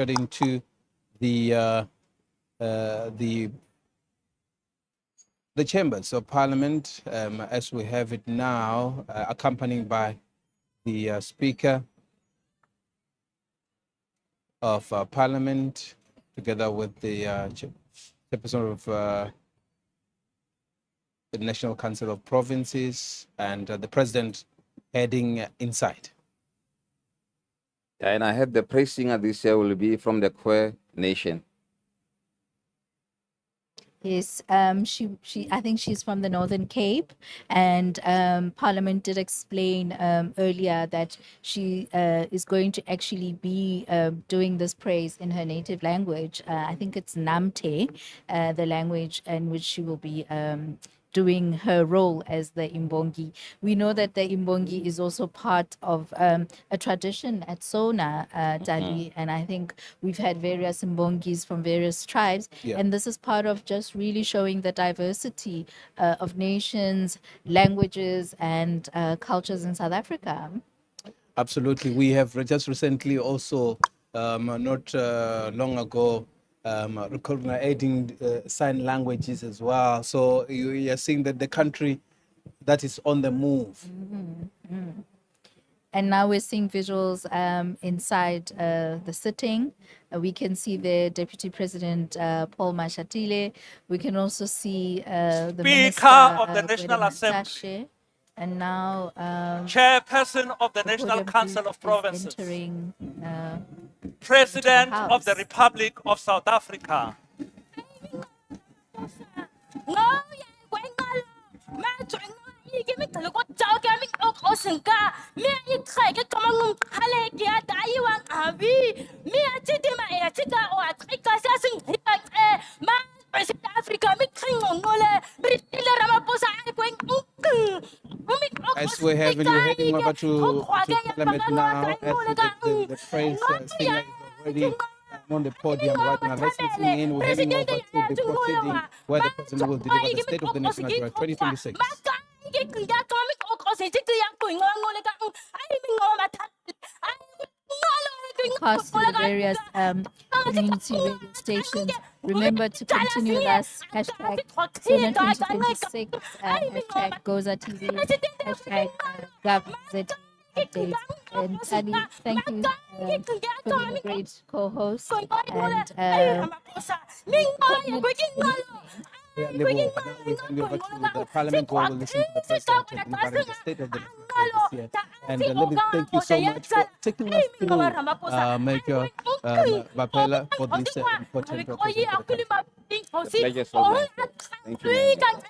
into the the chambers of Parliament as we have it now, accompanied by the Speaker of Parliament, together with the chairperson of the National Council of Provinces, and the President heading inside. And I heard the praise singer this year will be from the Kwe Nation. Yes, I think she's from the Northern Cape, and Parliament did explain earlier that she is going to actually be doing this praise in her native language. I think it's Namte, the language in which she will be doing her role as the Imbongi. We know that the Imbongi is also part of a tradition at SONA, Dali, and I think we've had various Imbongis from various tribes, and this is part of just really showing the diversity of nations, languages, and cultures in South Africa. Absolutely. We have just recently also, not long ago, recognizing sign languages as well. So you are seeing that the country that is on the move. And now we're seeing visuals inside the sitting. We can see the Deputy President Paul Mashatile. We can also see the Minister of the National Assembly. Tashe. And now Chairperson of the National podium Council group of Provinces, is entering President House. of the Republic of South Africa. As we're heading over to Parliament now, as the praise singer is already on the podium right now. Let's listen in. We're heading over to the proceeding where the President will deliver the State of the Nation Address 2026. Across to the various community radio stations. Remember to continue with us. Hashtag SONA 2026, hashtag Goza TV, hashtag GovZT updates. And Tali, thank you for being a great co-host. And Now we hand over to the Parliament where we'll listen to the President delivering the State of the Nation Address this year. And let me thank you so much for taking us through Major Bapela for this important proposition for the country. The pleasure is all mine. Thank you, ma'am.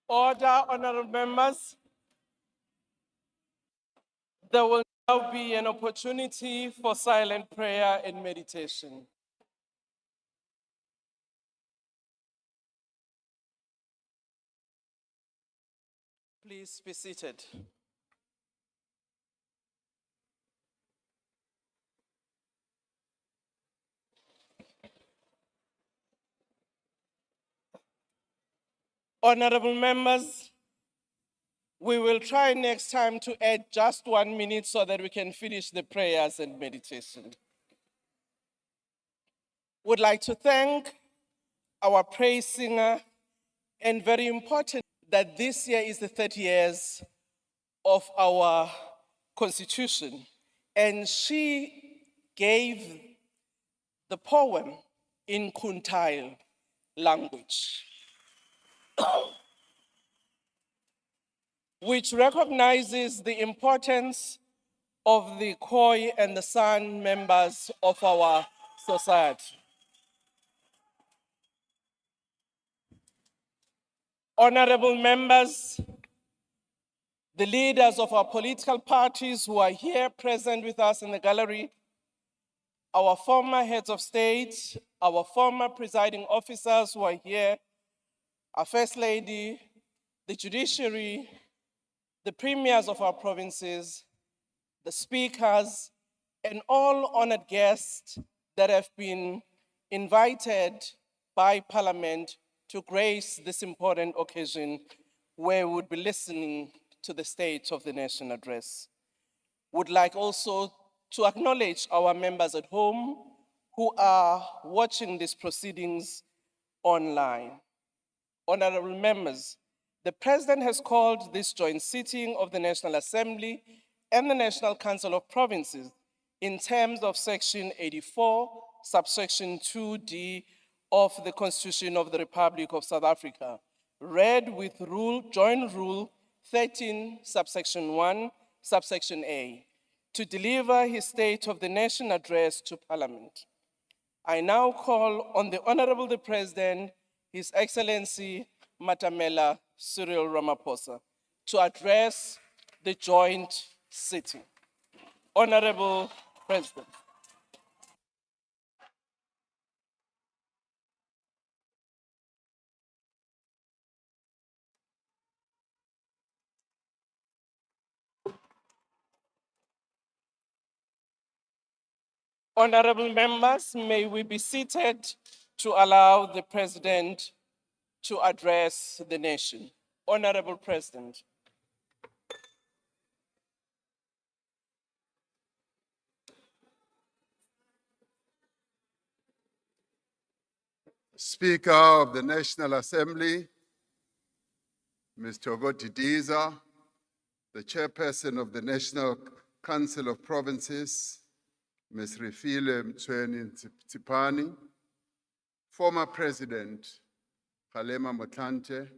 Order, honorable members. There will now be an opportunity for silent prayer and meditation. Please be seated. Honorable members, we will try next time to add just 1 minute so that we can finish the prayers and meditation. Would like to thank our praise singer, and very important that this year is the 30 years of our constitution, and she gave the poem in Kuntail language, which recognizes the importance of the Khoi and the San members of our society. Honorable members, the leaders of our political parties who are here present with us in the gallery, our former heads of state, our former presiding officers who are here, our First Lady, the judiciary, the premiers of our provinces, the speakers, and all honored guests that have been invited by Parliament to grace this important occasion where we would be listening to the State of the Nation address. Would like also to acknowledge our members at home who are watching these proceedings online. Honorable members, the President has called this joint sitting of the National Assembly and the National Council of Provinces in terms of Section 84, subsection 2D of the Constitution of the Republic of South Africa, read with Joint Rule 13, subsection 1, subsection A, to deliver his State of the Nation address to Parliament. I now call on the Honorable the President, His Excellency Matamela Cyril Ramaphosa, to address the joint sitting. Honorable President. Honorable members, may we be seated to allow the President to address the nation. Honorable President. Speaker of the National Assembly, Ms. Togoti Diza, the Chairperson of the National Council of Provinces, Ms. Refile Mtsweni Tsipani, former President Kgalema Motlanthe,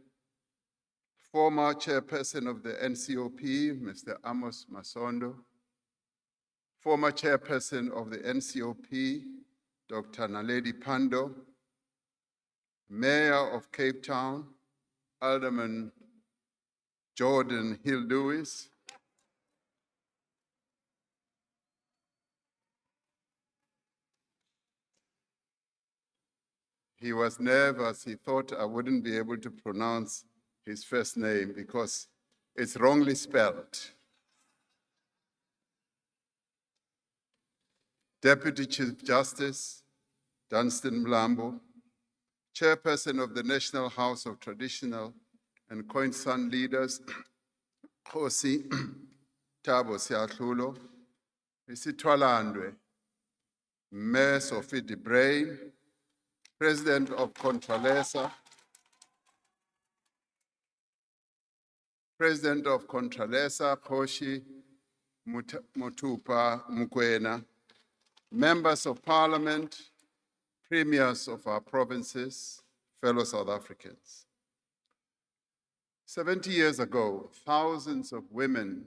former Chairperson of the NCOP, Mr. Amos Masondo, former Chairperson of the NCOP, Dr. Naledi Pandor, Mayor of Cape Town, Alderman Jordan Hill-Lewis, he was nervous. He thought I wouldn't be able to pronounce his first name because it's wrongly spelled. Deputy Chief Justice Dunstan Mlambo, Chairperson of the National House of Traditional and Khoisan Leaders, Khosi Thabo Siyahlolo, Isithwalandwe, Mayor Sophie de Bruyn, President of Contralesa, Khoshi Mutupa Mukwena, members of Parliament, premiers of our provinces, fellow South Africans. 70 years ago, thousands of women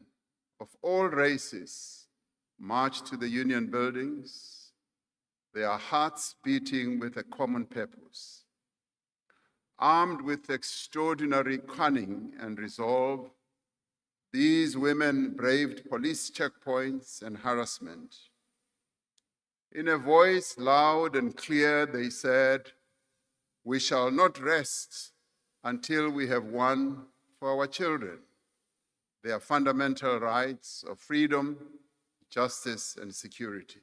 of all races marched to the Union buildings, their hearts beating with a common purpose. Armed with extraordinary cunning and resolve, these women braved police checkpoints and harassment. In a voice loud and clear, they said, "We shall not rest until we have won for our children their fundamental rights of freedom, justice, and security."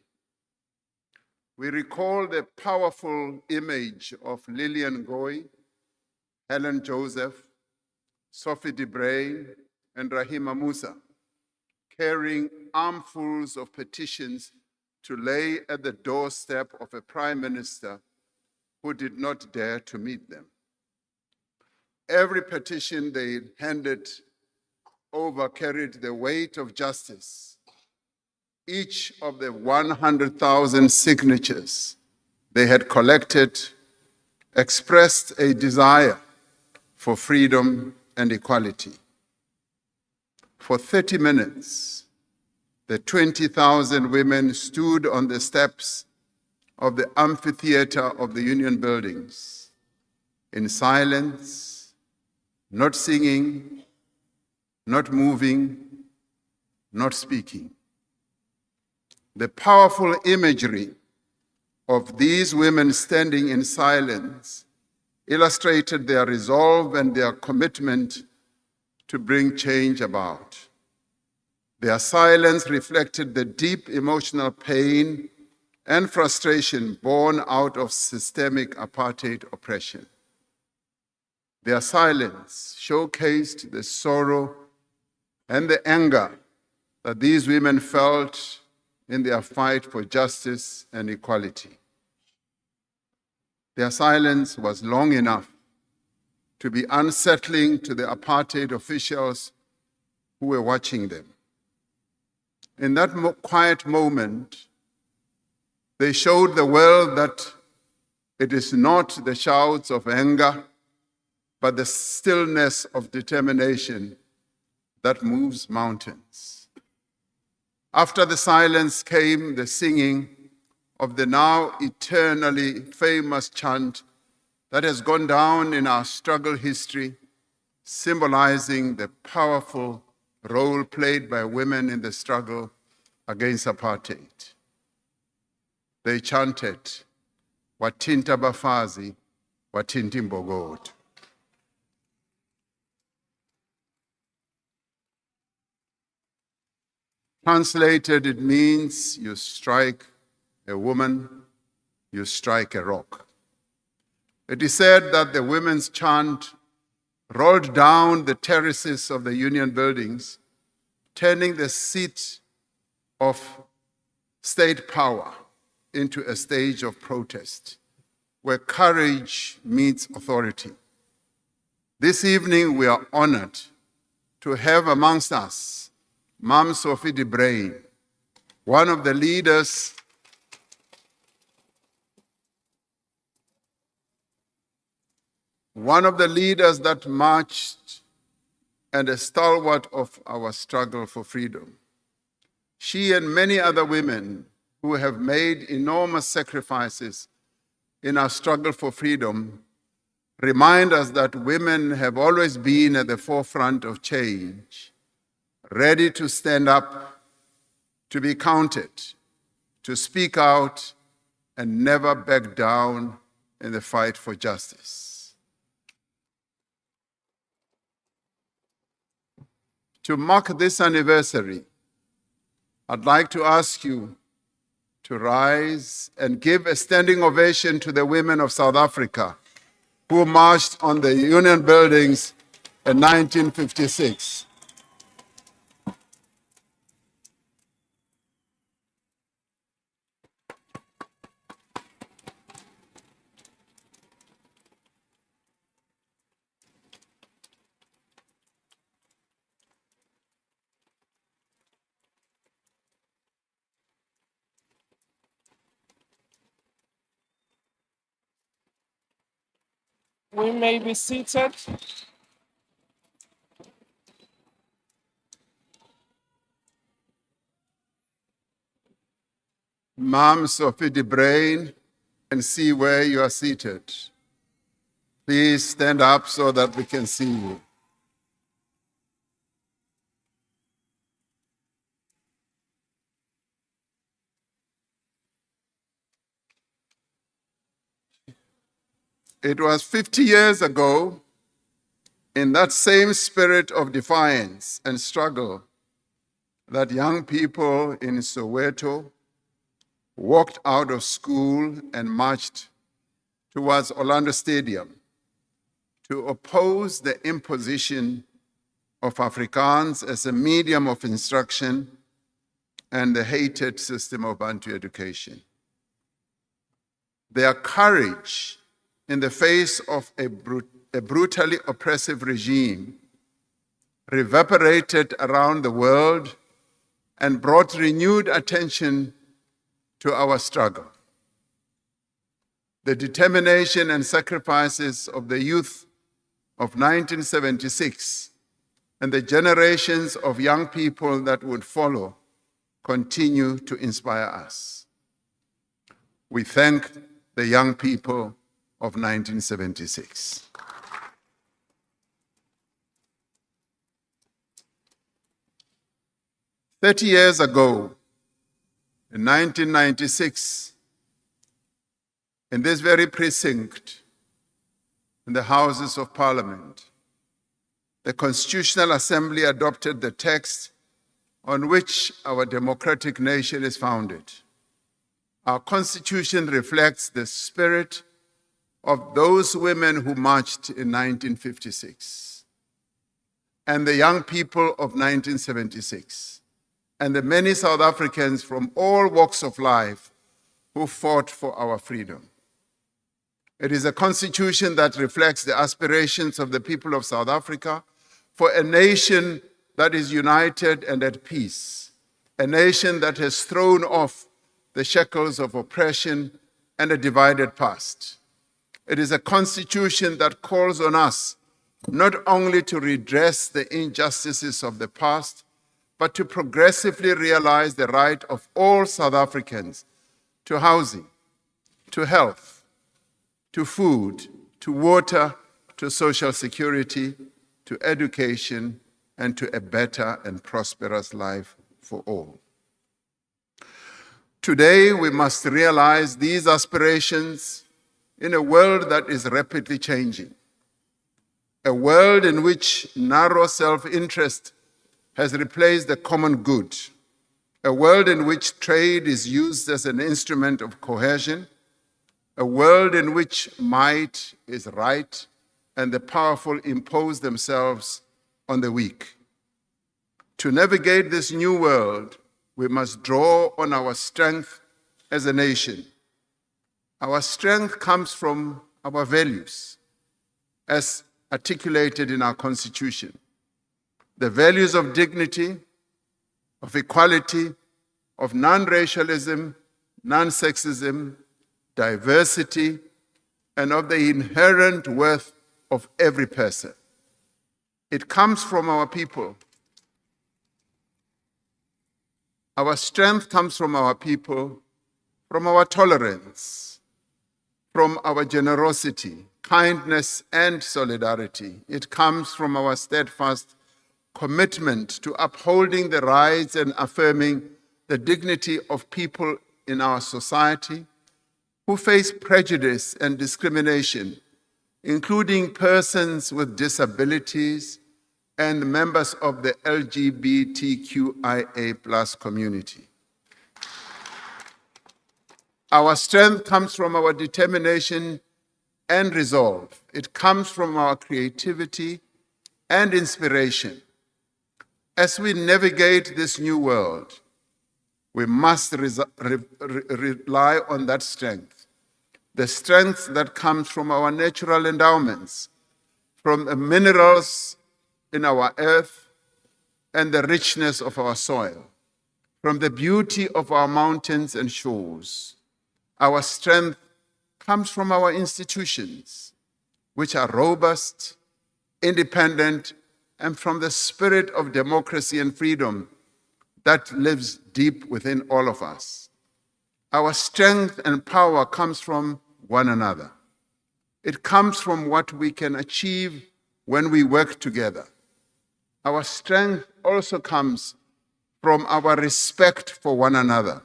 We recall the powerful image of Lillian Ngoyi, Helen Joseph, Sophie de Bruyn, and Rahima Musa, carrying armfuls of petitions to lay at the doorstep of a prime minister who did not dare to meet them. Every petition they handed over carried the weight of justice. Each of the 100,000 signatures they had collected expressed a desire for freedom and equality. For 30 minutes, the 20,000 women stood on the steps of the amphitheater of the Union buildings in silence, not singing, not moving, not speaking. The powerful imagery of these women standing in silence illustrated their resolve and their commitment to bring change about. Their silence reflected the deep emotional pain and frustration born out of systemic apartheid oppression. Their silence showcased the sorrow and the anger that these women felt in their fight for justice and equality. Their silence was long enough to be unsettling to the apartheid officials who were watching them. In that quiet moment, they showed the world that it is not the shouts of anger, but the stillness of determination that moves mountains. After the silence came the singing of the now eternally famous chant that has gone down in our struggle history, symbolizing the powerful role played by women in the struggle against apartheid. They chanted, "Wathinta bafazi, wathinta imbokodo." Translated, it means you strike a woman, you strike a rock. It is said that the women's chant rolled down the terraces of the union buildings, turning the seat of state power into a stage of protest, where courage meets authority. This evening, we are honored to have amongst us Mam Sophie David.M, one of the leaders that marched and a stalwart of our struggle for freedom. She and many other women who have made enormous sacrifices in our struggle for freedom remind us that women have always been at the forefront of change, ready to stand up, to be counted, to speak out, and never back down in the fight for justice. To mark this anniversary, I'd like to ask you to rise and give a standing ovation to the women of South Africa who marched on the Union buildings in 1956. We may be seated. Mam Sophie David.M, and see where you are seated. Please stand up so that we can see you. It was 50 years ago, in that same spirit of defiance and struggle, that young people in Soweto walked out of school and marched towards Orlando Stadium to oppose the imposition of Afrikaans as a medium of instruction and the hated system of Bantu education. Their courage in the face of a brutally oppressive regime reverberated around the world and brought renewed attention to our struggle. The determination and sacrifices of the youth of 1976 and the generations of young people that would follow continue to inspire us. We thank the young people of 1976. 30 years ago, in 1996, in this very precinct, in the Houses of Parliament, the Constitutional Assembly adopted the text on which our democratic nation is founded. Our Constitution reflects the spirit of those women who marched in 1956, and the young people of 1976, and the many South Africans from all walks of life who fought for our freedom. It is a constitution that reflects the aspirations of the people of South Africa for a nation that is united and at peace, a nation that has thrown off the shackles of oppression and a divided past. It is a constitution that calls on us not only to redress the injustices of the past, but to progressively realize the right of all South Africans to housing, to health, to food, to water, to social security, to education, and to a better and prosperous life for all. Today, we must realize these aspirations in a world that is rapidly changing, a world in which narrow self-interest has replaced the common good, a world in which trade is used as an instrument of cohesion, a world in which might is right and the powerful impose themselves on the weak. To navigate this new world, we must draw on our strength as a nation. Our strength comes from our values, as articulated in our Constitution. The values of dignity, of equality, of non-racialism, non-sexism, diversity, and of the inherent worth of every person. It comes from our people. Our strength comes from our people, from our tolerance, from our generosity, kindness, and solidarity. It comes from our steadfast commitment to upholding the rights and affirming the dignity of people in our society who face prejudice and discrimination, including persons with disabilities and members of the LGBTQIA+ community. Our strength comes from our determination and resolve. It comes from our creativity and inspiration. As we navigate this new world, we must rely on that strength. The strength that comes from our natural endowments, from the minerals in our earth and the richness of our soil, from the beauty of our mountains and shores. Our strength comes from our institutions, which are robust, independent, and from the spirit of democracy and freedom that lives deep within all of us. Our strength and power comes from one another. It comes from what we can achieve when we work together. Our strength also comes from our respect for one another,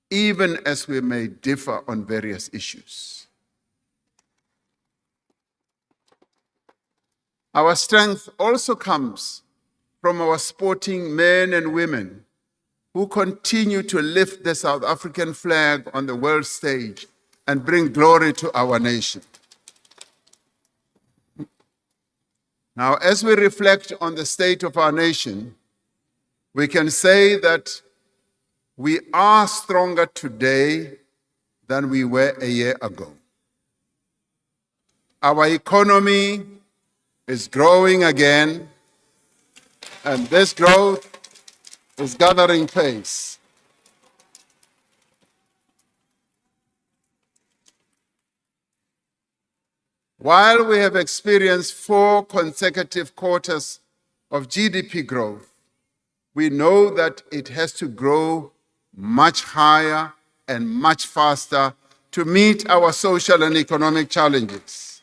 even as we may differ on various issues. Our strength also comes from our sporting men and women who continue to lift the South African flag on the world stage and bring glory to our nation. Now, as we reflect on the state of our nation, we can say that we are stronger today than we were a year ago. Our economy is growing again, and this growth is gathering pace. While we have experienced 4 consecutive quarters of GDP growth, we know that it has to grow much higher and much faster to meet our social and economic challenges.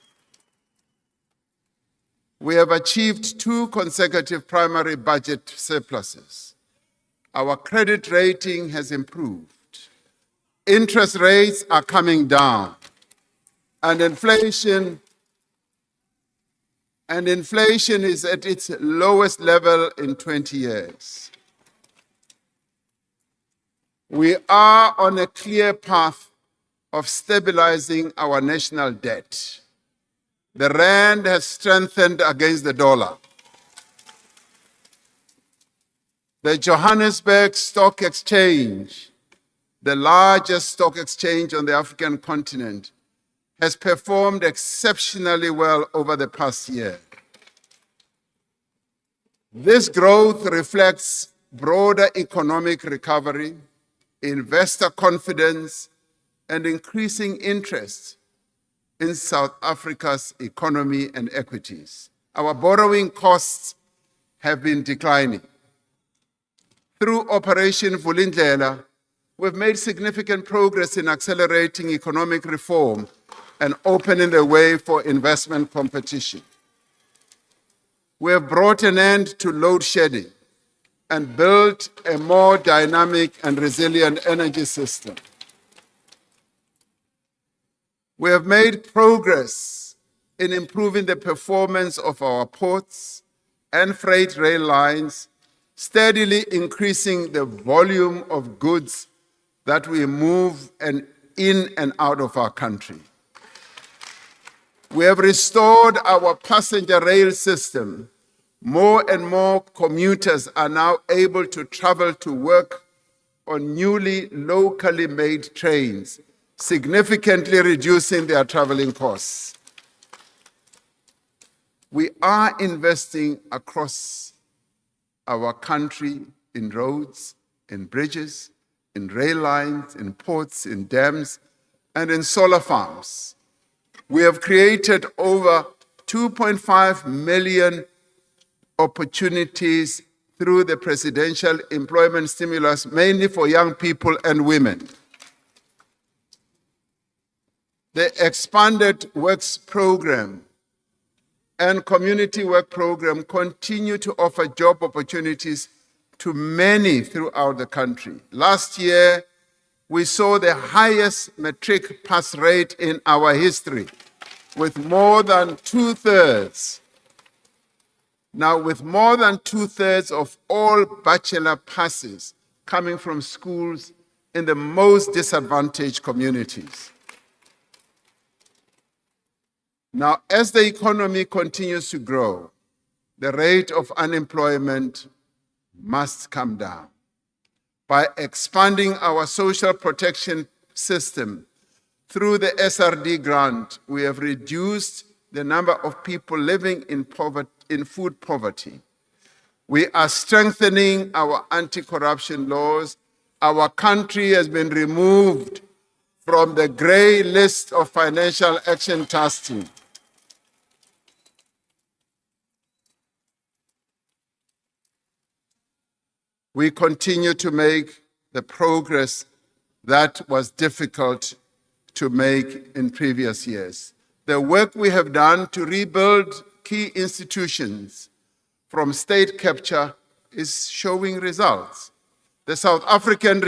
We have achieved 2 consecutive primary budget surpluses. Our credit rating has improved. Interest rates are coming down. And inflation is at its lowest level in 20 years. We are on a clear path of stabilizing our national debt. The rand has strengthened against the dollar. The Johannesburg Stock Exchange, the largest stock exchange on the African continent, has performed exceptionally well over the past year. This growth reflects broader economic recovery, investor confidence, and increasing interest in South Africa's economy and equities. Our borrowing costs have been declining. Through Operation Vulindlela, we've made significant progress in accelerating economic reform and opening the way for investment competition. We have brought an end to load shedding and built a more dynamic and resilient energy system. We have made progress in improving the performance of our ports and freight rail lines, steadily increasing the volume of goods that we move in and out of our country. We have restored our passenger rail system. More and more commuters are now able to travel to work on newly locally made trains, significantly reducing their traveling costs. We are investing across our country in roads, in bridges, in rail lines, in ports, in dams, and in solar farms. We have created over 2.5 million opportunities through the presidential employment stimulus, mainly for young people and women. The expanded works program and community work program continue to offer job opportunities to many throughout the country. Last year, we saw the highest matric pass rate in our history, with more than two-thirds. Now, with more than two-thirds of all bachelor passes coming from schools in the most disadvantaged communities. Now, as the economy continues to grow, the rate of unemployment must come down. By expanding our social protection system through the SRD grant, we have reduced the number of people living in food poverty. We are strengthening our anti-corruption laws. Our country has been removed from the gray list of Financial Action Task Team. We continue to make the progress that was difficult to make in previous years. The work we have done to rebuild key institutions from state capture is showing results. The South African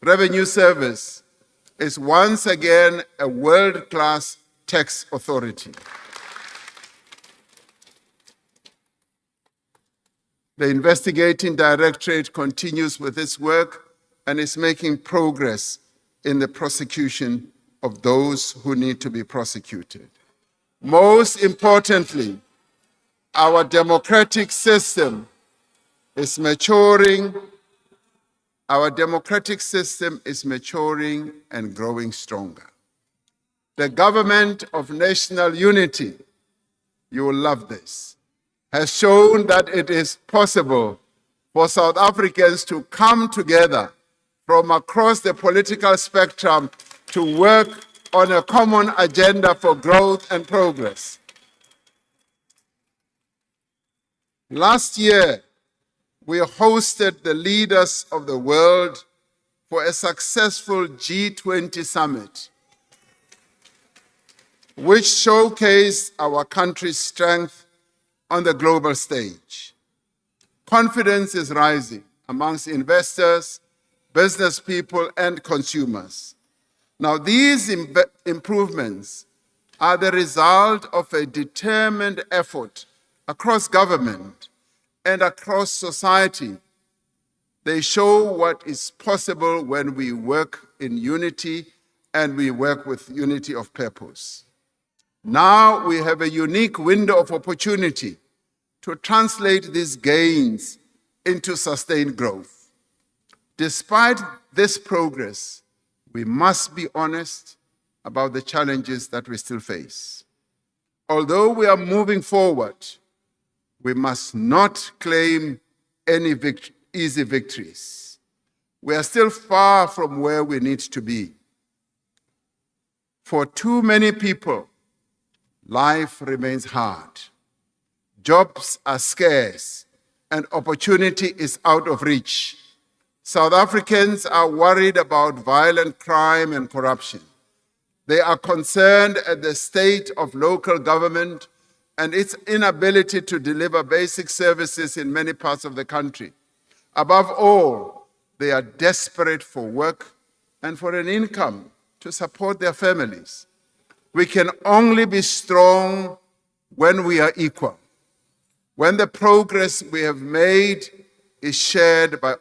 Revenue Service is once again a world-class tax authority. The investigating directorate continues with its work and is making progress in the prosecution of those who need to be prosecuted. Most importantly, our democratic system is maturing. Our democratic system is maturing and growing stronger. The government of national unity, you will love this, has shown that it is possible for South Africans to come together from across the political spectrum to work on a common agenda for growth and progress. Last year, we hosted the leaders of the world for a successful G20 summit, which showcased our country's strength on the global stage. Confidence is rising. amongst investors, business people, and consumers. Now, these improvements are the result of a determined effort across government and across society. They show what is possible when we work in unity and we work with unity of purpose. Now we have a unique window of opportunity to translate these gains into sustained growth. Despite this progress, we must be honest about the challenges that we still face. Although we are moving forward, we must not claim any easy victories. We are still far from where we need to be. For too many people, life remains hard. Jobs are scarce and opportunity is out of reach. South Africans are worried about violent crime and corruption. They are concerned at the state of local government and its inability to deliver basic services in many parts of the country. Above all, they are desperate for work and for an income to support their families. We can only be strong when we are equal, when the progress we have made is shared by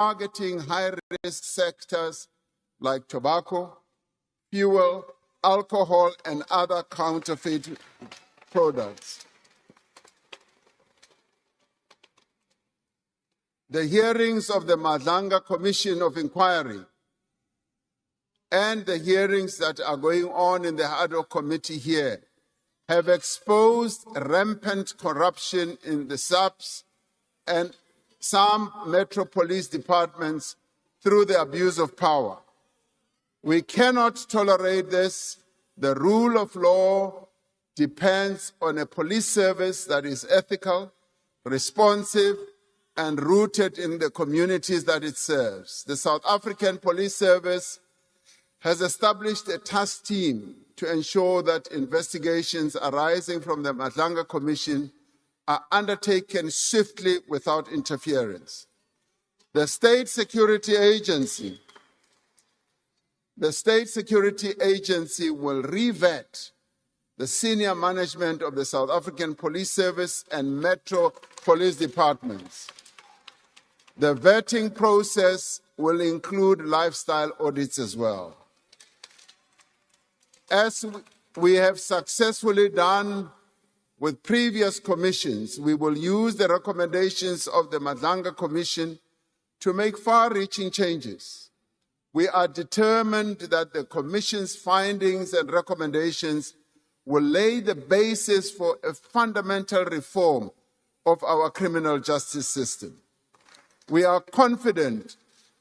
targeting high-risk sectors like tobacco, fuel, alcohol, and other counterfeit products. The hearings of the Madlanga Commission of Inquiry and the hearings that are going on in the ad hoc committee here have exposed rampant corruption in the SAPS and some metro police departments through the abuse of power. We cannot tolerate this. The rule of law depends on a police service that is ethical, responsive, and rooted in the communities that it serves. The South African Police Service has established a task team to ensure that investigations arising from the Madlanga Commission are undertaken swiftly without interference. The State Security Agency will revet the senior management of the South African Police Service and Metro Police Departments. The vetting process will include lifestyle audits as well. As we have successfully done with previous commissions, we will use the recommendations of the Madlanga Commission to make far-reaching changes. We are determined that the Commission's findings and recommendations will lay the basis for a fundamental reform of our criminal justice system. We are confident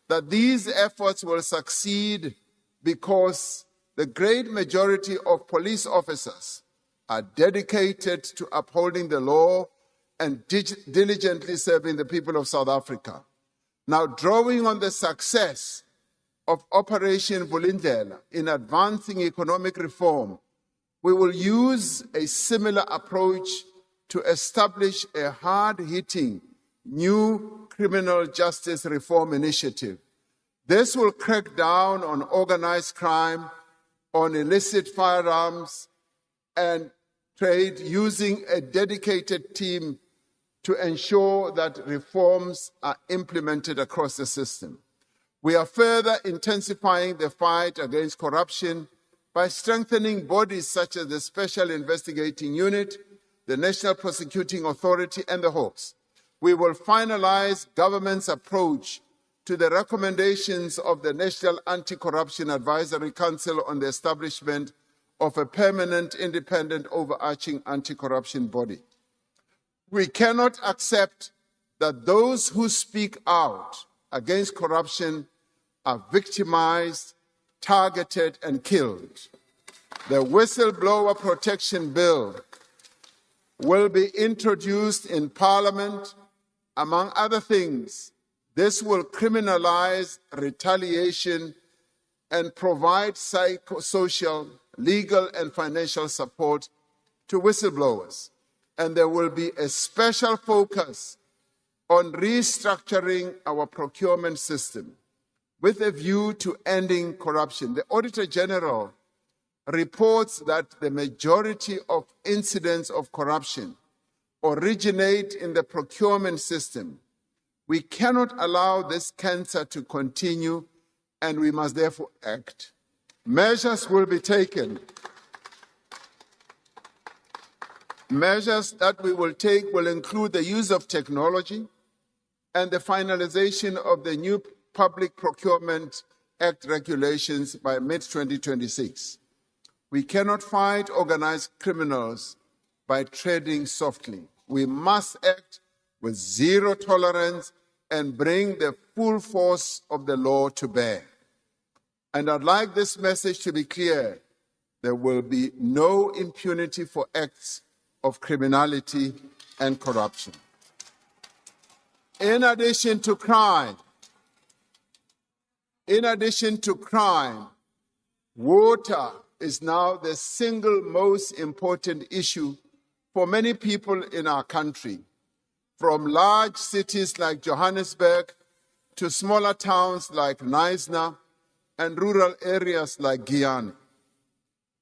that these efforts will succeed because the great majority of police officers are dedicated to upholding the law and diligently serving the people of South Africa. Now, drawing on the success of Operation Vulindlela in advancing economic reform, we will use a similar approach to establish a hard-hitting new criminal justice reform initiative. This will crack down on organized crime, on illicit firearms and trade, using a dedicated team to ensure that reforms are implemented across the system. We are further intensifying the fight against corruption by strengthening bodies such as the Special Investigating Unit, the National Prosecuting Authority, and the Hawks. We will finalize government's approach to the recommendations of the National Anti-Corruption Advisory Council on the establishment of a permanent, independent, overarching anti-corruption body. We cannot accept that those who speak out against corruption are victimized, targeted, and killed. The Whistleblower Protection Bill will be introduced in Parliament. Among other things, this will criminalize retaliation and provide psychosocial, legal, and financial support to whistleblowers. And there will be a special focus on restructuring our procurement system with a view to ending corruption. The Auditor General reports that the majority of incidents of corruption originate in the procurement system. We cannot allow this cancer to continue, and we must therefore act. Measures will be taken. Measures that we will take will include the use of technology and the finalization of the new Public Procurement Act regulations by mid-2026. We cannot fight organized criminals by treading softly. We must act with zero tolerance and bring the full force of the law to bear. And I'd like this message to be clear. There will be no impunity for acts of criminality and corruption. In addition to crime, water is now the single most important issue for many people in our country, from large cities like Johannesburg to smaller towns like Knysna and rural areas like Guyana.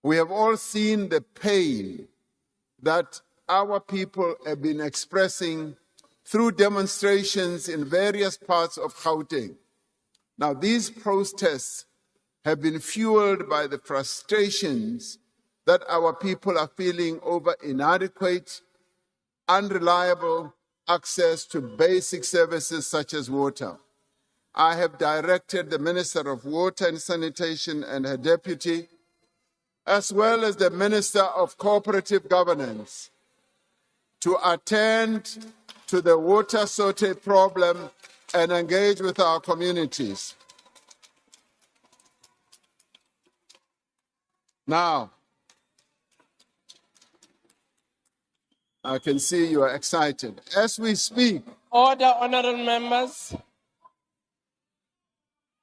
We have all seen the pain that our people have been expressing through demonstrations in various parts of Gauteng. Now, these protests have been fueled by the frustrations that our people are feeling over inadequate, unreliable access to basic services such as water. I have directed the Minister of Water and Sanitation and her deputy, as well as the Minister of Cooperative Governance, to attend to the water shortage problem and engage with our communities. Now, I can see you are excited. As we speak, Order, honorable members.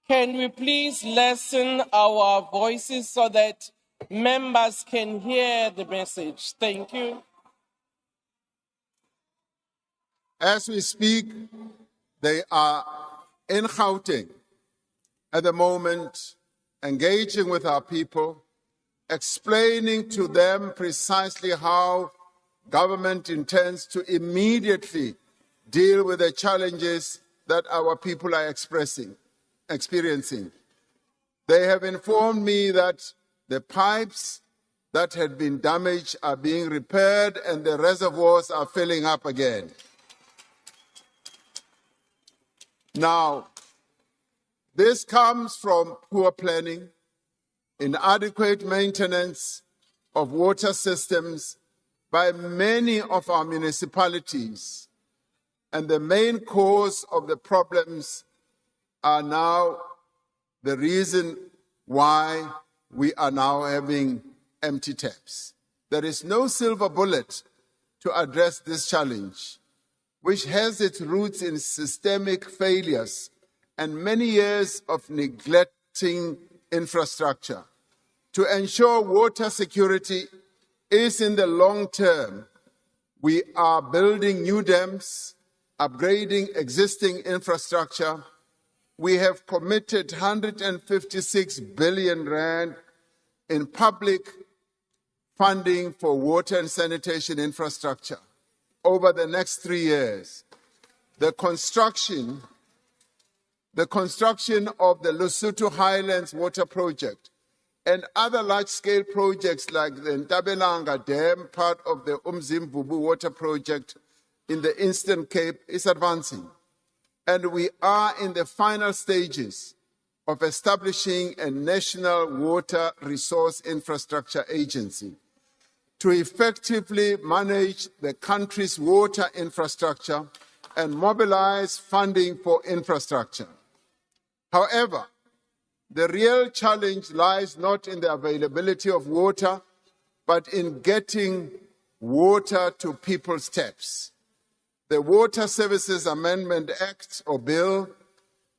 Can we please lessen our voices so that members can hear the message? Thank you. as we speak, they are in Gauteng at the moment, engaging with our people, explaining to them precisely how government intends to immediately deal with the challenges that our people are experiencing. They have informed me that the pipes that had been damaged are being repaired and the reservoirs are filling up again. Now, this comes from poor planning, inadequate maintenance of water systems by many of our municipalities. And the main cause of the problems are now the reason why we are now having empty taps. There is no silver bullet to address this challenge, which has its roots in systemic failures and many years of neglecting infrastructure. To ensure water security is in the long term, we are building new dams, upgrading existing infrastructure. We have committed 156 billion rand in public funding for water and sanitation infrastructure over the next 3 years. The construction of the Lesotho Highlands Water Project and other large-scale projects like the Ntabelanga Dam, part of the Umzimvubu Water Project in the Eastern Cape, is advancing. And we are in the final stages of establishing a national water resource infrastructure agency to effectively manage the country's water infrastructure and mobilize funding for infrastructure. However, the real challenge lies not in the availability of water, but in getting water to people's taps. The Water Services Amendment Act, or bill,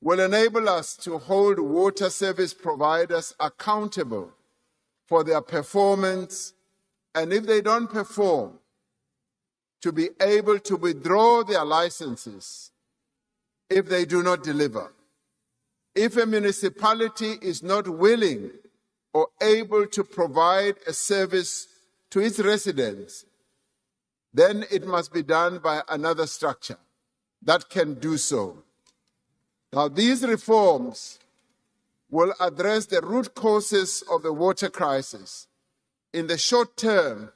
will enable us to hold water service providers accountable for their performance, and if they don't perform, to be able to withdraw their licenses if they do not deliver. If a municipality is not willing or able to provide a service to its residents, then it must be done by another structure that can do so. Now, these reforms will address the root causes of the water crisis. In the short term,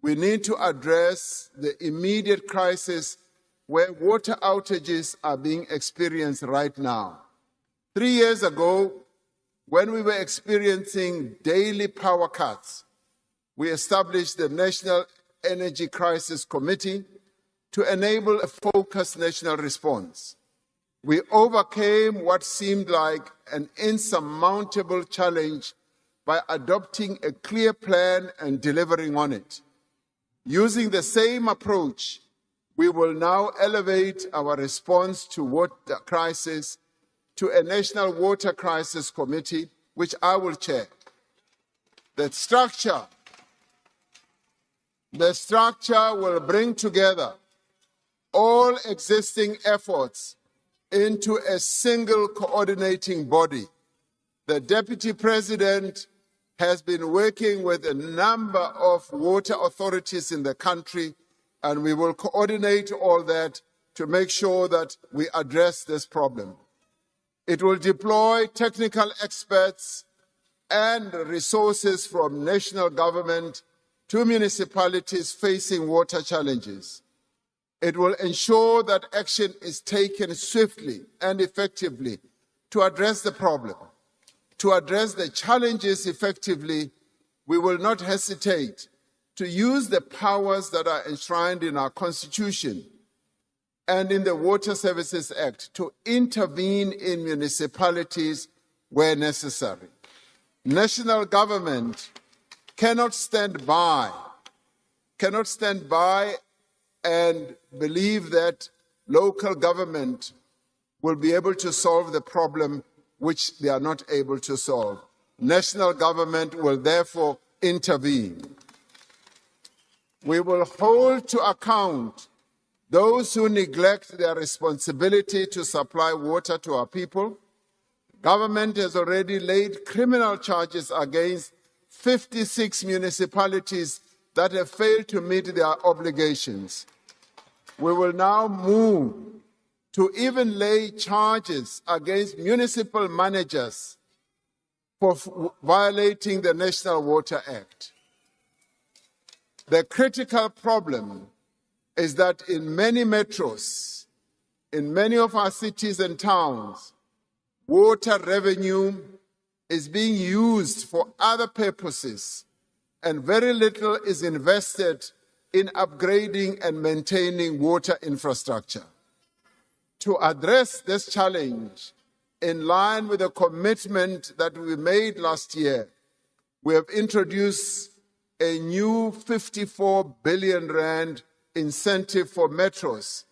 we need to address the immediate crisis where water outages are being experienced right now. 3 years ago, when we were experiencing daily power cuts, we established the National Energy Crisis Committee to enable a focused national response. We overcame what seemed like an insurmountable challenge by adopting a clear plan and delivering on it. Using the same approach, we will now elevate our response to water crisis to a National Water Crisis Committee, which I will chair. The structure will bring together all existing efforts into a single coordinating body. The Deputy President has been working with a number of water authorities in the country, and we will coordinate all that to make sure that we address this problem. It will deploy technical experts and resources from national government to municipalities facing water challenges. It will ensure that action is taken swiftly and effectively to address the problem. To address the challenges effectively, we will not hesitate to use the powers that are enshrined in our Constitution and in the Water Services Act to intervene in municipalities where necessary. National government cannot stand by and believe that local government will be able to solve the problem which they are not able to solve. National government will therefore intervene. We will hold to account those who neglect their responsibility to supply water to our people. Government has already laid criminal charges against 56 municipalities that have failed to meet their obligations. We will now move to even lay charges against municipal managers for violating the National Water Act. The critical problem is that in many metros, in many of our cities and towns, water revenue is being used for other purposes, and very little is invested in upgrading and maintaining water infrastructure. To address this challenge, in line with the commitment that we made last year, we have introduced a new 54 billion rand incentive for metros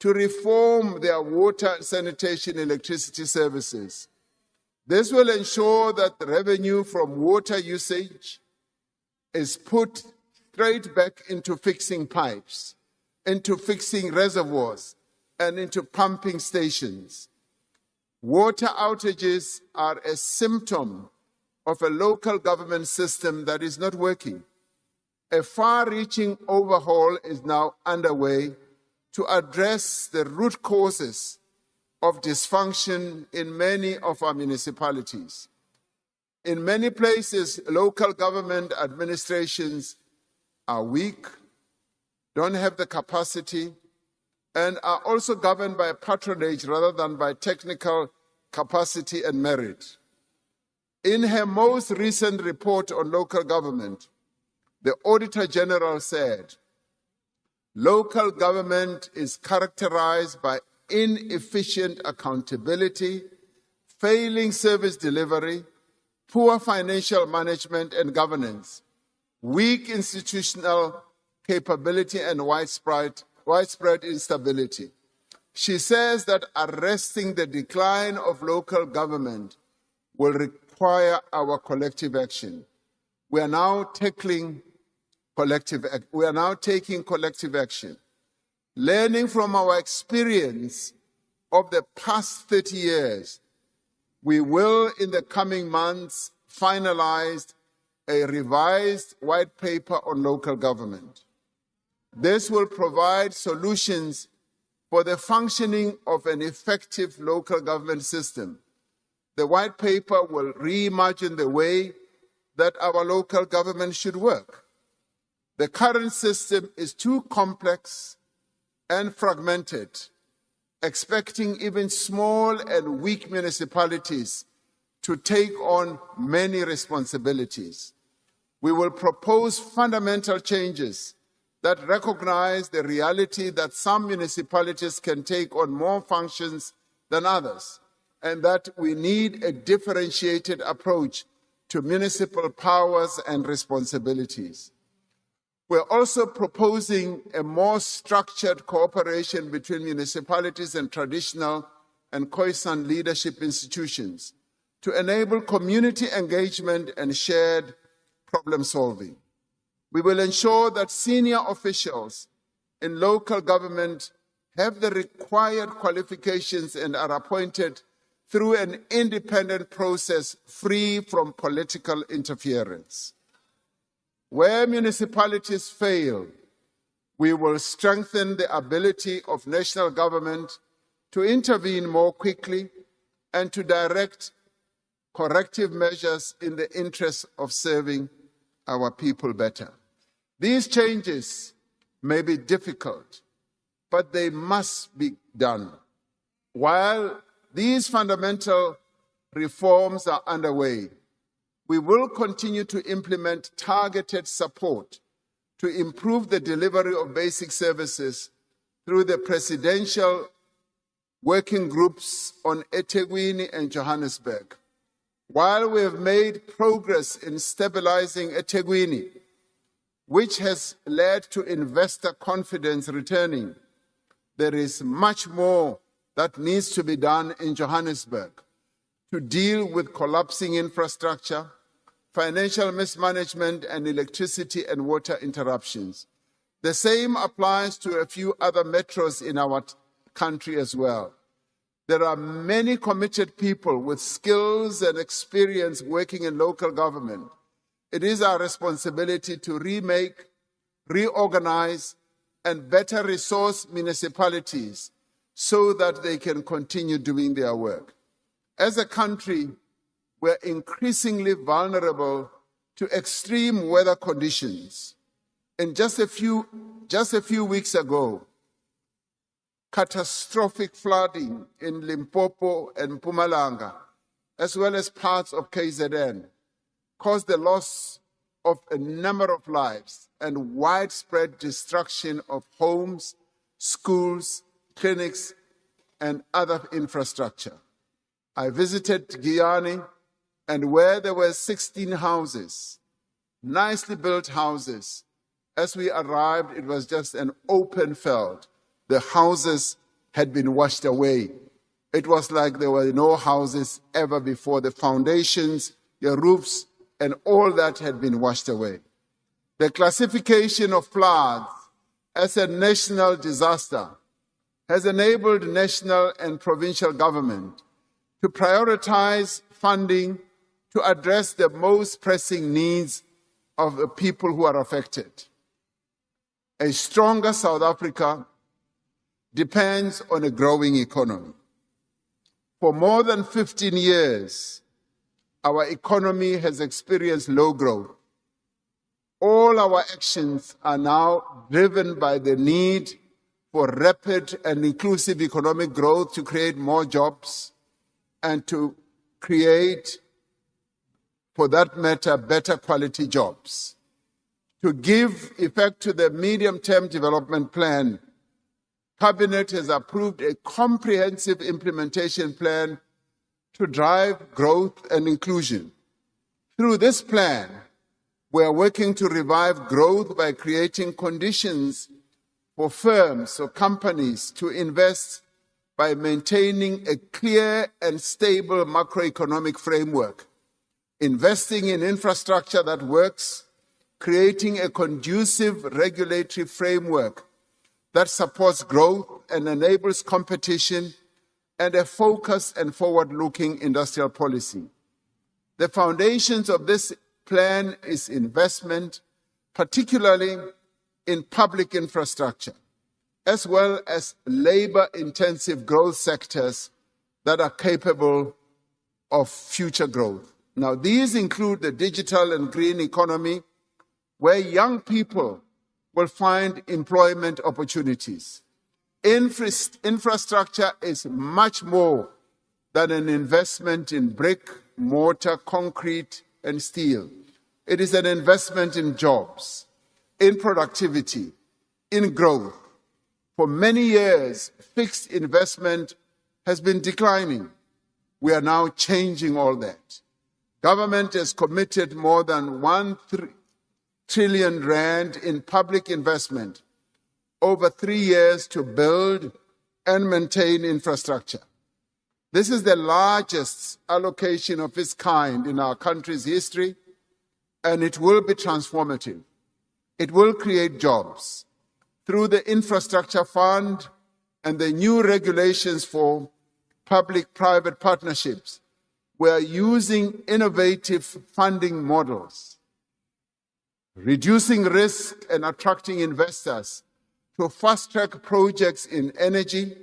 to reform their water, sanitation, electricity services. This will ensure that the revenue from water usage is put straight back into fixing pipes, into fixing reservoirs, and into pumping stations. Water outages are a symptom of a local government system that is not working. A far-reaching overhaul is now underway to address the root causes of dysfunction in many of our municipalities. In many places, local government administrations are weak, don't have the capacity, and are also governed by patronage rather than by technical capacity and merit. In her most recent report on local government, the Auditor General said, local government is characterized by inefficient accountability, failing service delivery, poor financial management and governance, weak institutional capability and widespread instability. She says that arresting the decline of local government will require our collective action. We are now taking collective action. Learning from our experience of the past 30 years, we will, in the coming months, finalize a revised white paper on local government. This will provide solutions for the functioning of an effective local government system. The white paper will reimagine the way that our local government should work. The current system is too complex and fragmented, expecting even small and weak municipalities to take on many responsibilities. We will propose fundamental changes that recognize the reality that some municipalities can take on more functions than others, and that we need a differentiated approach to municipal powers and responsibilities. We're also proposing a more structured cooperation between municipalities and traditional and Khoisan leadership institutions to enable community engagement and shared problem solving. We will ensure that senior officials in local government have the required qualifications and are appointed through an independent process free from political interference. Where municipalities fail, We will strengthen the ability of national government to intervene more quickly and to direct corrective measures in the interest of serving our people better. These changes may be difficult, but they must be done. While these fundamental reforms are underway, we will continue to implement targeted support to improve the delivery of basic services through the presidential working groups on eThekwini and Johannesburg. While we have made progress in stabilizing eThekwini, which has led to investor confidence returning, there is much more that needs to be done in Johannesburg to deal with collapsing infrastructure, financial mismanagement, and electricity and water interruptions. The same applies to a few other metros in our country as well. There are many committed people with skills and experience working in local government. It is our responsibility to remake, reorganize, and better resource municipalities so that they can continue doing their work. As a country, we're increasingly vulnerable to extreme weather conditions. And just a few weeks ago, catastrophic flooding in Limpopo and Mpumalanga, as well as parts of KZN, caused the loss of a number of lives and widespread destruction of homes, schools, clinics, and other infrastructure. I visited Giyani, and where there were 16 houses, nicely built houses, as we arrived, it was just an open field. The houses had been washed away. It was like there were no houses ever before. The foundations, the roofs, and all that had been washed away. The classification of floods as a national disaster has enabled national and provincial government to prioritize funding to address the most pressing needs of the people who are affected. A stronger South Africa depends on a growing economy. For more than 15 years, our economy has experienced low growth. All our actions are now driven by the need for rapid and inclusive economic growth to create more jobs and to create, for that matter, better quality jobs. To give effect to the medium-term development plan, Cabinet has approved a comprehensive implementation plan to drive growth and inclusion. Through this plan, we are working to revive growth by creating conditions for firms or companies to invest by maintaining a clear and stable macroeconomic framework, investing in infrastructure that works, creating a conducive regulatory framework that supports growth and enables competition, and a focused and forward-looking industrial policy. The foundations of this plan is investment, particularly in public infrastructure, as well as labor-intensive growth sectors that are capable of future growth. Now, these include the digital and green economy, where young people will find employment opportunities. Infrastructure is much more than an investment in brick, mortar, concrete, and steel. It is an investment in jobs, in productivity, in growth. For many years, fixed investment has been declining. We are now changing all that. Government has committed more than 1 trillion rand in public investment over 3 years to build and maintain infrastructure. This is the largest allocation of its kind in our country's history, and it will be transformative. It will create jobs. Through the infrastructure fund and the new regulations for public-private partnerships, we are using innovative funding models, reducing risk and attracting investors to fast-track projects in energy,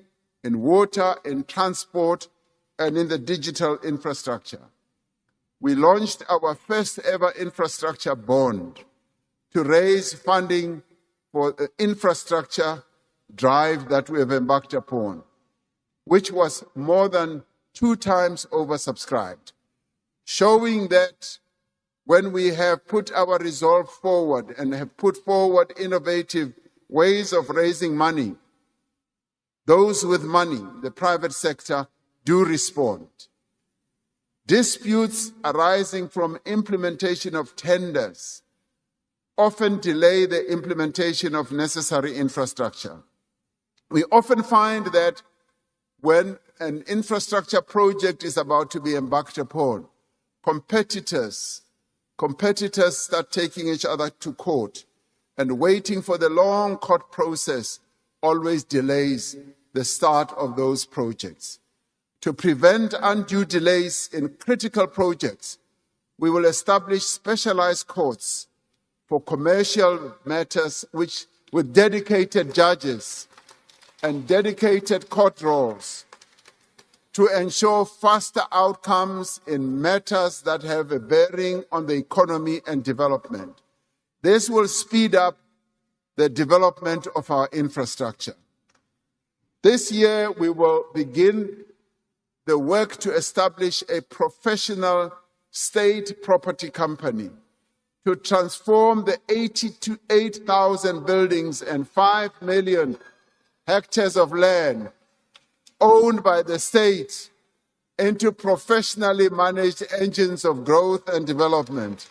in water, in transport, and in the digital infrastructure. We launched our first ever infrastructure bond to raise funding for the infrastructure drive that we have embarked upon, which was more than 2 times oversubscribed, showing that when we have put our resolve forward and have put forward innovative ways of raising money, those with money, the private sector, do respond. Disputes arising from implementation of tenders often delay the implementation of necessary infrastructure. We often find that when an infrastructure project is about to be embarked upon, competitors start taking each other to court, and waiting for the long court process always delays the start of those projects. To prevent undue delays in critical projects, we will establish specialized courts for commercial matters with dedicated judges and dedicated court roles to ensure faster outcomes in matters that have a bearing on the economy and development. This will speed up the development of our infrastructure. This year, we will begin the work to establish a professional state property company to transform the 88,000 buildings and 5 million hectares of land owned by the state into professionally managed engines of growth and development.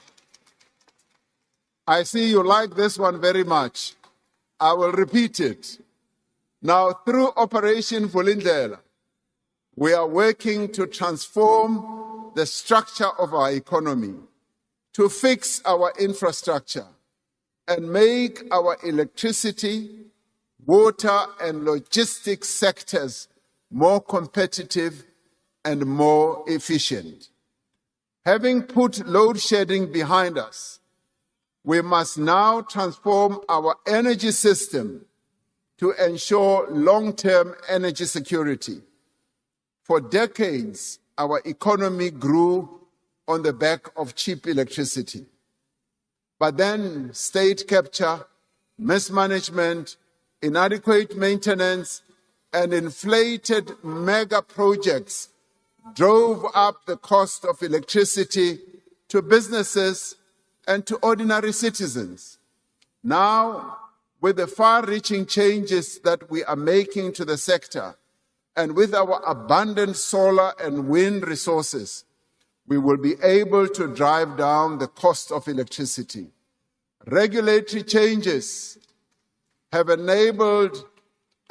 I see you like this one very much. I will repeat it. Now, through Operation Vulindlela, we are working to transform the structure of our economy, to fix our infrastructure, and make our electricity, water, and logistics sectors more competitive and more efficient. Having put load shedding behind us, we must now transform our energy system to ensure long-term energy security. For decades, our economy grew on the back of cheap electricity. But then state capture, mismanagement, inadequate maintenance, and inflated mega projects drove up the cost of electricity to businesses and to ordinary citizens. Now, with the far-reaching changes that we are making to the sector, and with our abundant solar and wind resources, we will be able to drive down the cost of electricity. Regulatory changes have enabled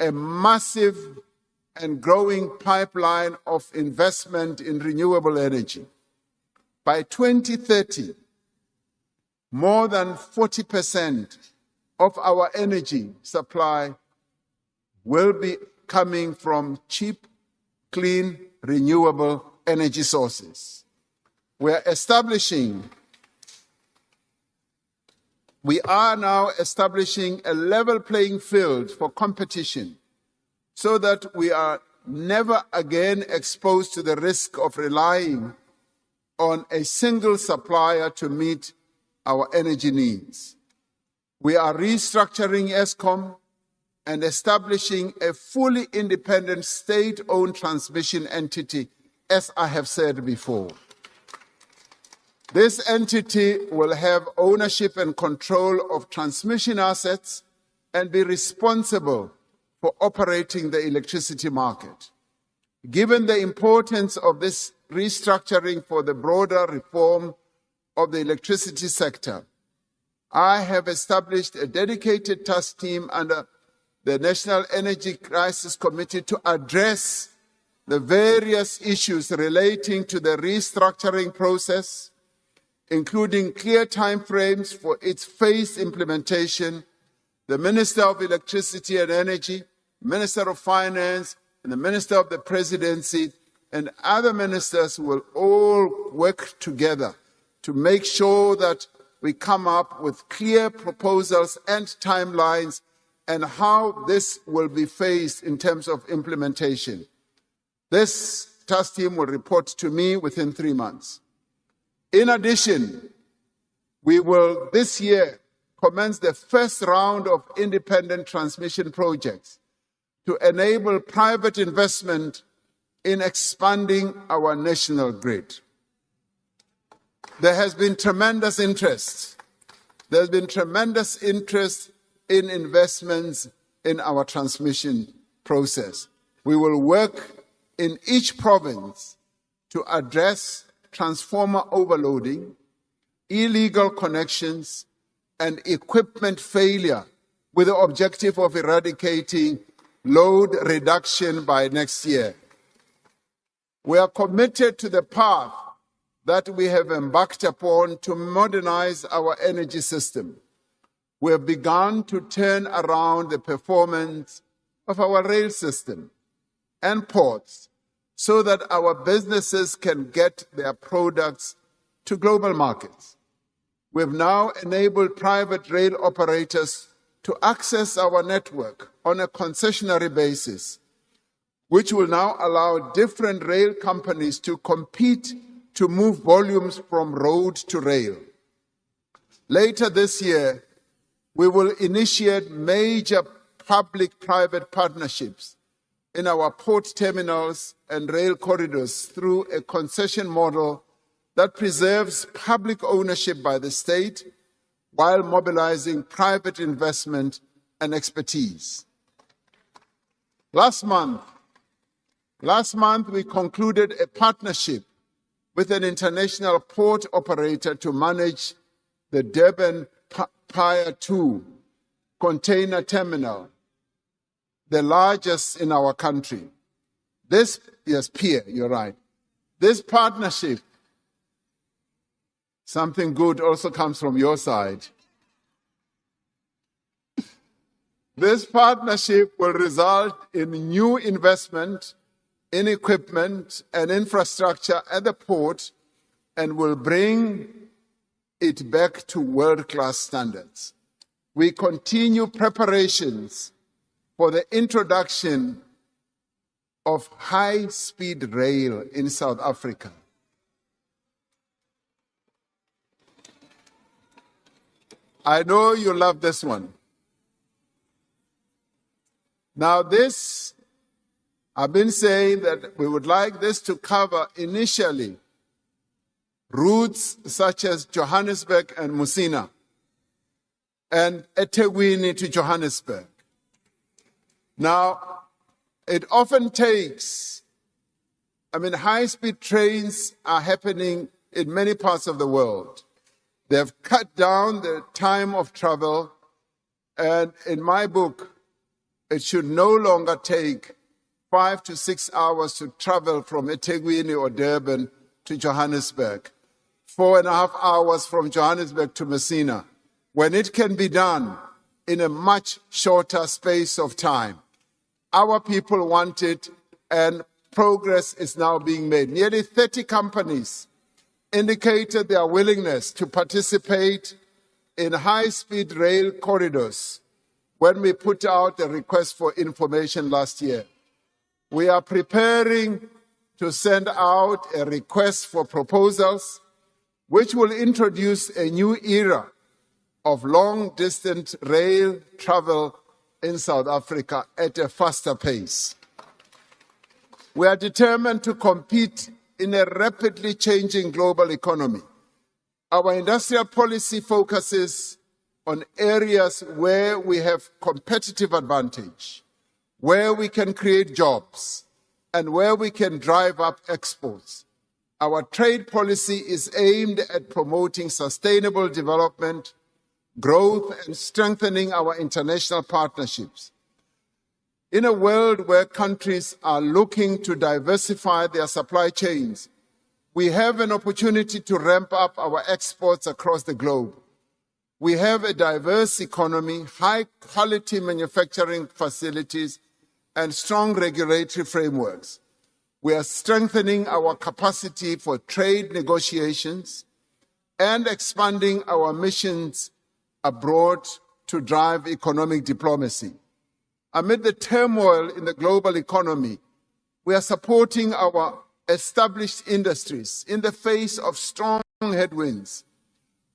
a massive and growing pipeline of investment in renewable energy. By 2030, more than 40% of our energy supply will be coming from cheap, clean, renewable energy sources. We are now establishing a level playing field for competition so that we are never again exposed to the risk of relying on a single supplier to meet our energy needs. We are restructuring ESCOM and establishing a fully independent state-owned transmission entity, as I have said before. This entity will have ownership and control of transmission assets and be responsible for operating the electricity market. Given the importance of this restructuring for the broader reform of the electricity sector, I have established a dedicated task team under the National Energy Crisis Committee to address the various issues relating to the restructuring process, including clear timeframes for its phased implementation. The Minister of Electricity and Energy, Minister of Finance, and the Minister of the Presidency, and other ministers will all work together to make sure that we come up with clear proposals and timelines and how this will be phased in terms of implementation. This task team will report to me within 3 months. In addition, we will this year commence the first round of independent transmission projects to enable private investment in expanding our national grid. There has been tremendous interest. There's been tremendous interest in investments in our transmission process. We will work in each province to address transformer overloading, illegal connections, and equipment failure with the objective of eradicating load reduction by next year. We are committed to the path that we have embarked upon to modernize our energy system. We have begun to turn around the performance of our rail system and ports so that our businesses can get their products to global markets. We have now enabled private rail operators to access our network on a concessionary basis, which will now allow different rail companies to compete to move volumes from road to rail. Later this year, we will initiate major public-private partnerships in our port terminals and rail corridors through a concession model that preserves public ownership by the state while mobilizing private investment and expertise. Last month, we concluded a partnership with an international port operator to manage the Durban Pier 2 container terminal, the largest in our country. Pier, you're right. This partnership, something good also comes from your side. This partnership will result in new investment in equipment and infrastructure at the port and will bring it back to world-class standards. We continue preparations for the introduction of high-speed rail in South Africa. I know you love this one. Now I've been saying that we would like this to cover initially routes such as Johannesburg and Musina and eThekwini to Johannesburg. Now, it often takes, high-speed trains are happening in many parts of the world. They have cut down the time of travel, and in my book, it should no longer take 5 to 6 hours to travel from eThekwini or Durban to Johannesburg, 4.5 hours from Johannesburg to Messina, when it can be done in a much shorter space of time. Our people want it, and progress is now being made. Nearly 30 companies indicated their willingness to participate in high-speed rail corridors when we put out a request for information last year. We are preparing to send out a request for proposals, which will introduce a new era of long-distance rail travel in South Africa at a faster pace. We are determined to compete in a rapidly changing global economy. Our industrial policy focuses on areas where we have competitive advantage, where we can create jobs, and where we can drive up exports. Our trade policy is aimed at promoting sustainable development, growth, and strengthening our international partnerships. In a world where countries are looking to diversify their supply chains, we have an opportunity to ramp up our exports across the globe. We have a diverse economy, high-quality manufacturing facilities, and strong regulatory frameworks. We are strengthening our capacity for trade negotiations and expanding our missions abroad to drive economic diplomacy. Amid the turmoil in the global economy, we are supporting our established industries in the face of strong headwinds.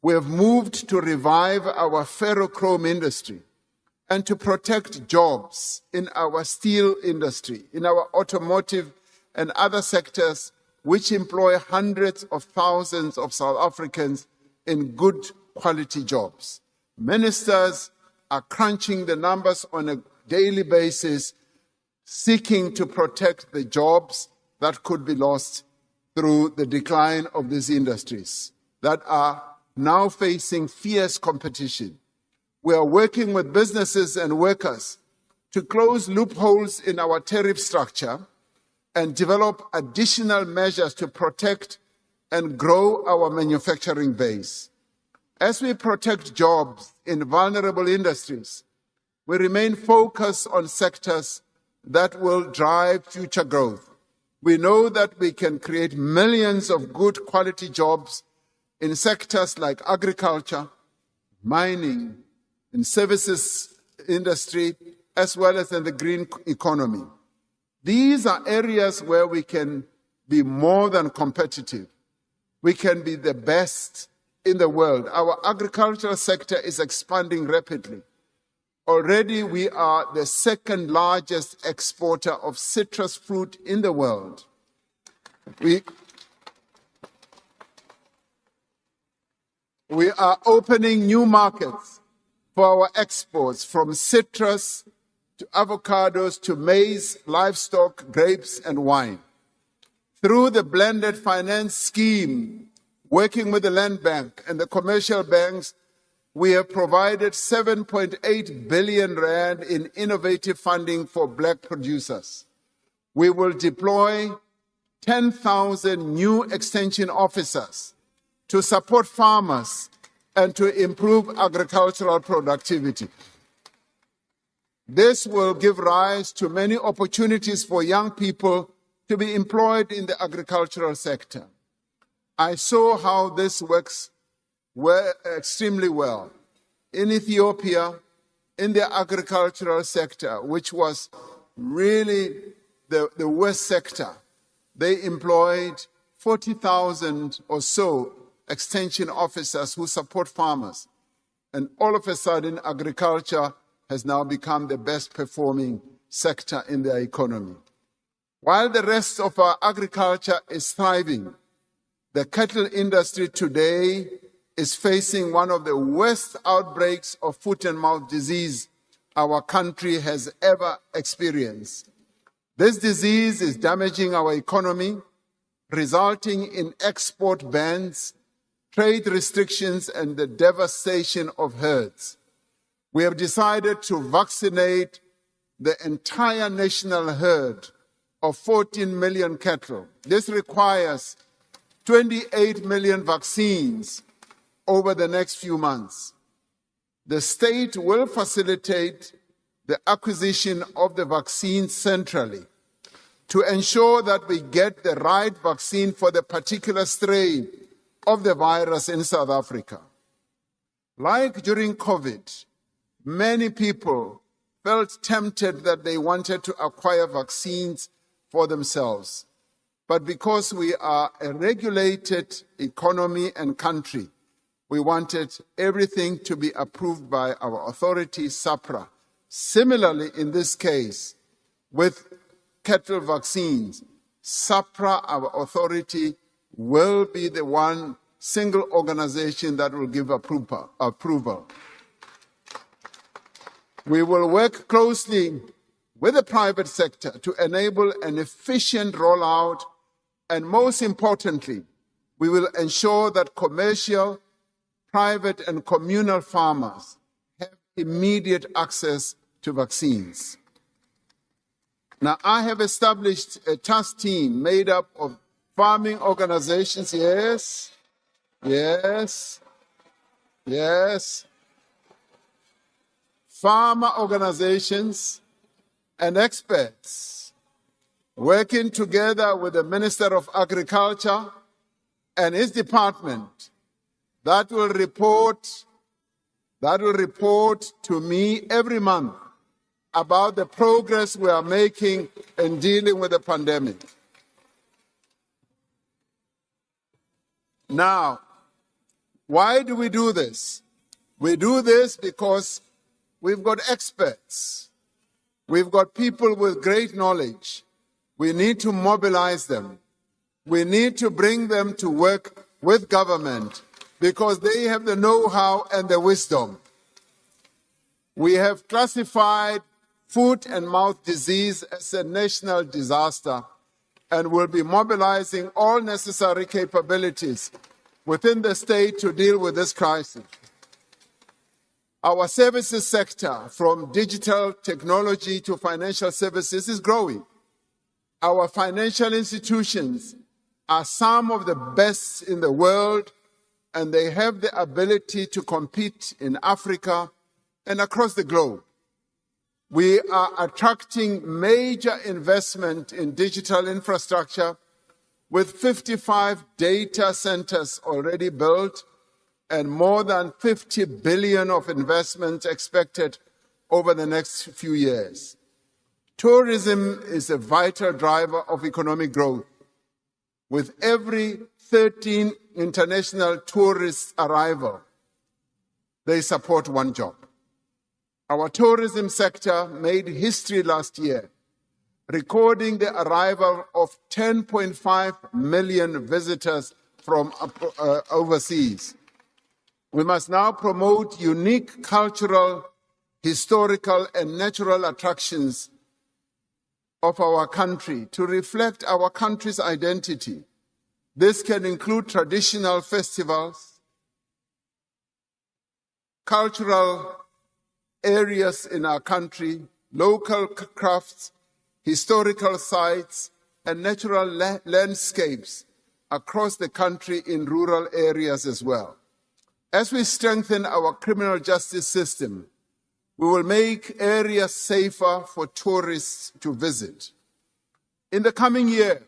We have moved to revive our ferrochrome industry and to protect jobs in our steel industry, in our automotive and other sectors which employ hundreds of thousands of South Africans in good quality jobs. Ministers are crunching the numbers on a daily basis, seeking to protect the jobs that could be lost through the decline of these industries that are now facing fierce competition. We are working with businesses and workers to close loopholes in our tariff structure and develop additional measures to protect and grow our manufacturing base. As we protect jobs in vulnerable industries, we remain focused on sectors that will drive future growth. We know that we can create millions of good quality jobs in sectors like agriculture, mining, and services industry, as well as in the green economy. These are areas where we can be more than competitive. We can be the best in the world. Our agricultural sector is expanding rapidly. Already we are the second largest exporter of citrus fruit in the world. We are opening new markets for our exports, from citrus to avocados to maize, livestock, grapes, and wine. Through the blended finance scheme, working with the Land Bank and the commercial banks, we have provided 7.8 billion rand in innovative funding for black producers. We will deploy 10,000 new extension officers to support farmers and to improve agricultural productivity. This will give rise to many opportunities for young people to be employed in the agricultural sector. I saw how this works extremely well in Ethiopia, in the agricultural sector, which was really the worst sector. They employed 40,000 or so extension officers who support farmers. And all of a sudden, agriculture has now become the best performing sector in their economy. While the rest of our agriculture is thriving, the cattle industry today is facing one of the worst outbreaks of foot and mouth disease our country has ever experienced. This disease is damaging our economy, resulting in export bans, trade restrictions, and the devastation of herds. We have decided to vaccinate the entire national herd of 14 million cattle. This requires 28 million vaccines over the next few months. The state will facilitate the acquisition of the vaccine centrally to ensure that we get the right vaccine for the particular strain of the virus in South Africa. Like during COVID, many people felt tempted that they wanted to acquire vaccines for themselves. But because we are a regulated economy and country, we wanted everything to be approved by our authority, SAPRA. Similarly, in this case, with cattle vaccines, SAPRA, our authority, will be the one single organization that will give approval. We will work closely with the private sector to enable an efficient rollout, and most importantly, we will ensure that commercial, private, and communal farmers have immediate access to vaccines. Now, I have established a task team made up of farming organizations, farmer organizations, and experts, working together with the Minister of Agriculture and his department, that will report that will report to me every month about the progress we are making in dealing with the pandemic. Now, why do we do this? We do this because we've got experts. We've got people with great knowledge. We need to mobilize them. We need to bring them to work with government because they have the know-how and the wisdom. We have classified foot and mouth disease as a national disaster and will be mobilizing all necessary capabilities within the state to deal with this crisis. Our services sector, from digital technology to financial services, is growing. Our financial institutions are some of the best in the world, and they have the ability to compete in Africa and across the globe. We are attracting major investment in digital infrastructure with 55 data centers already built and more than 50 billion of investment expected over the next few years. Tourism is a vital driver of economic growth. With every 13 international tourist arrival, they support one job. Our tourism sector made history last year, recording the arrival of 10.5 million visitors from overseas. We must now promote unique cultural, historical, and natural attractions of our country to reflect our country's identity. This can include traditional festivals, cultural areas in our country, local crafts, historical sites, and natural landscapes across the country in rural areas as well. As we strengthen our criminal justice system, we will make areas safer for tourists to visit. In the coming year,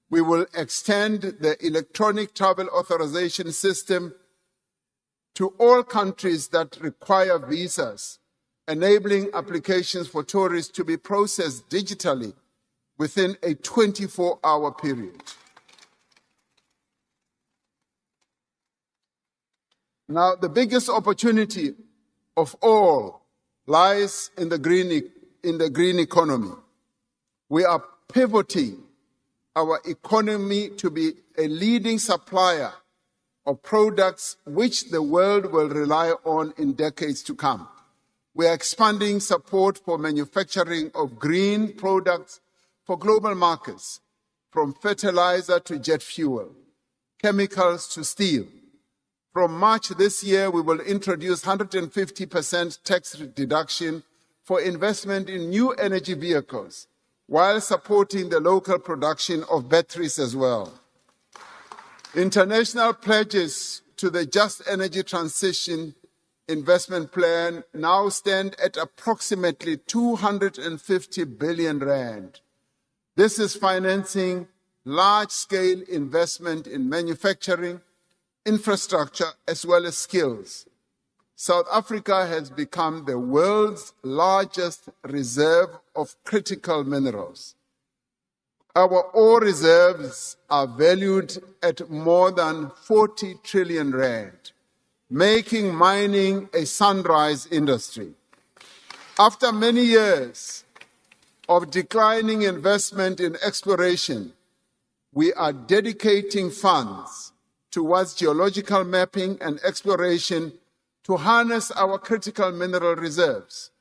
we will extend the electronic travel authorization system to all countries that require visas, enabling applications for tourists to be processed digitally within a 24-hour period. Now, the biggest opportunity of all lies in the green economy. We are pivoting our economy to be a leading supplier of products which the world will rely on in decades to come. We are expanding support for manufacturing of green products for global markets, from fertilizer to jet fuel, chemicals to steel. From March this year, we will introduce 150% tax deduction for investment in new energy vehicles, while supporting the local production of batteries as well. International pledges to the Just Energy Transition Investment Plan now stand at approximately 250 billion rand. This is financing large-scale investment in manufacturing, infrastructure, as well as skills. South Africa has become the world's largest reserve of critical minerals. Our ore reserves are valued at more than 40 trillion rand, making mining a sunrise industry. After many years of declining investment in exploration, we are dedicating funds towards geological mapping and exploration to harness our critical mineral reserves.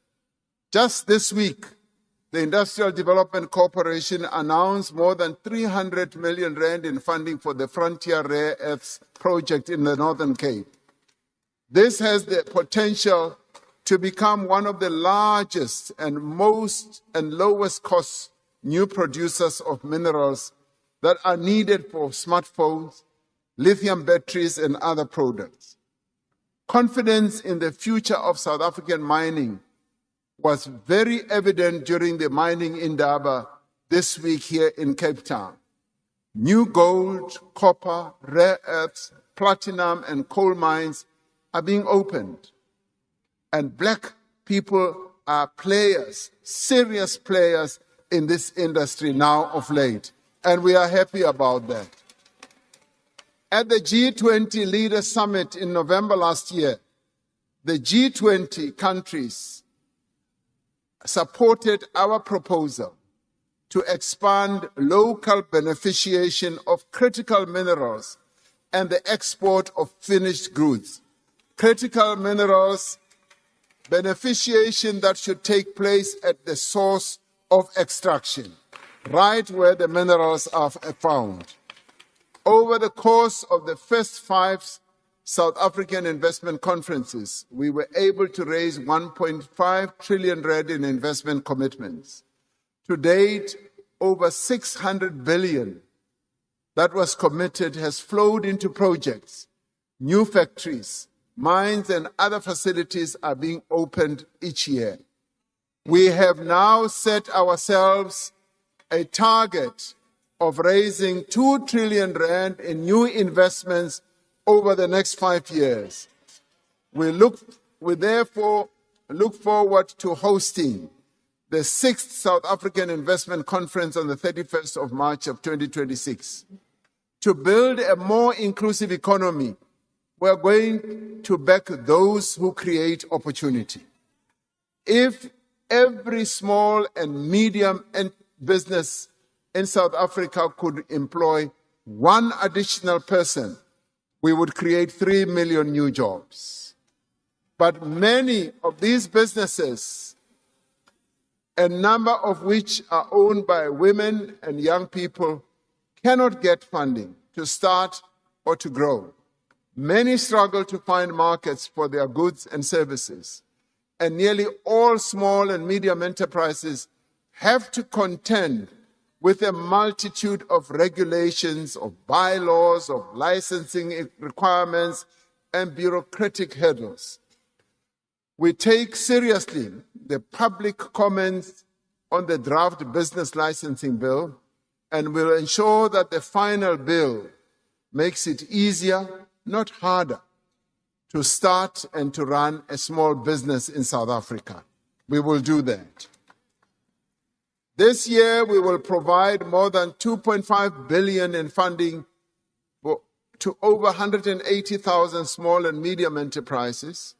Just this week, the Industrial Development Corporation announced more than 300 million rand in funding for the Frontier Rare Earths project in the Northern Cape. This has the potential to become one of the largest and lowest cost new producers of minerals that are needed for smartphones, lithium batteries, and other products. Confidence in the future of South African mining was very evident during the mining indaba this week here in Cape Town. New gold, copper, rare earths, platinum, and coal mines are being opened. And black people are players, serious players in this industry now of late. And we are happy about that. At the G20 Leaders Summit in November last year, the G20 countries supported our proposal to expand local beneficiation of critical minerals and the export of finished goods. Critical minerals beneficiation that should take place at the source of extraction, right where the minerals are found. Over the course of the first 5 South African investment conferences, we were able to raise 1.5 trillion rand in investment commitments. To date, over 600 billion that was committed has flowed into projects. New factories, mines, and other facilities are being opened each year. We have now set ourselves a target of raising 2 trillion rand in new investments over the next 5 years. We therefore look forward to hosting the 6th South African Investment Conference on the 31st of March of 2026. To build a more inclusive economy, we are going to back those who create opportunity. If every small and medium business in South Africa could employ 1 additional person, we would create 3 million new jobs. But many of these businesses, a number of which are owned by women and young people, cannot get funding to start or to grow. Many struggle to find markets for their goods and services, and nearly all small and medium enterprises have to contend with a multitude of regulations, of bylaws, of licensing requirements, and bureaucratic hurdles. We take seriously the public comments on the draft business licensing bill and will ensure that the final bill makes it easier, not harder, to start and to run a small business in South Africa. We will do that. This year, we will provide more than 2.5 billion in funding to over 180,000 small and medium enterprises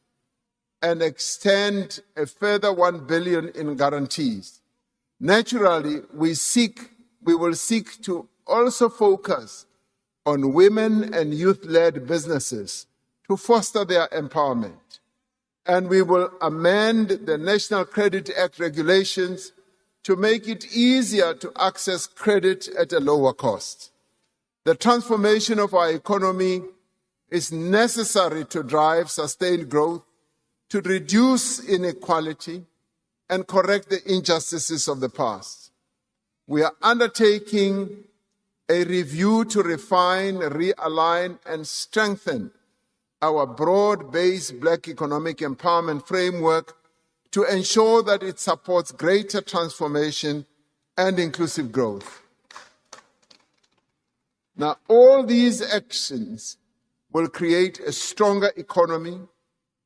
and extend a further 1 billion in guarantees. Naturally, we will seek to also focus on women and youth-led businesses to foster their empowerment. And we will amend the National Credit Act regulations to make it easier to access credit at a lower cost. The transformation of our economy is necessary to drive sustained growth, to reduce inequality, and correct the injustices of the past. We are undertaking a review to refine, realign, and strengthen our broad-based Black economic empowerment framework to ensure that it supports greater transformation and inclusive growth. Now, all these actions will create a stronger economy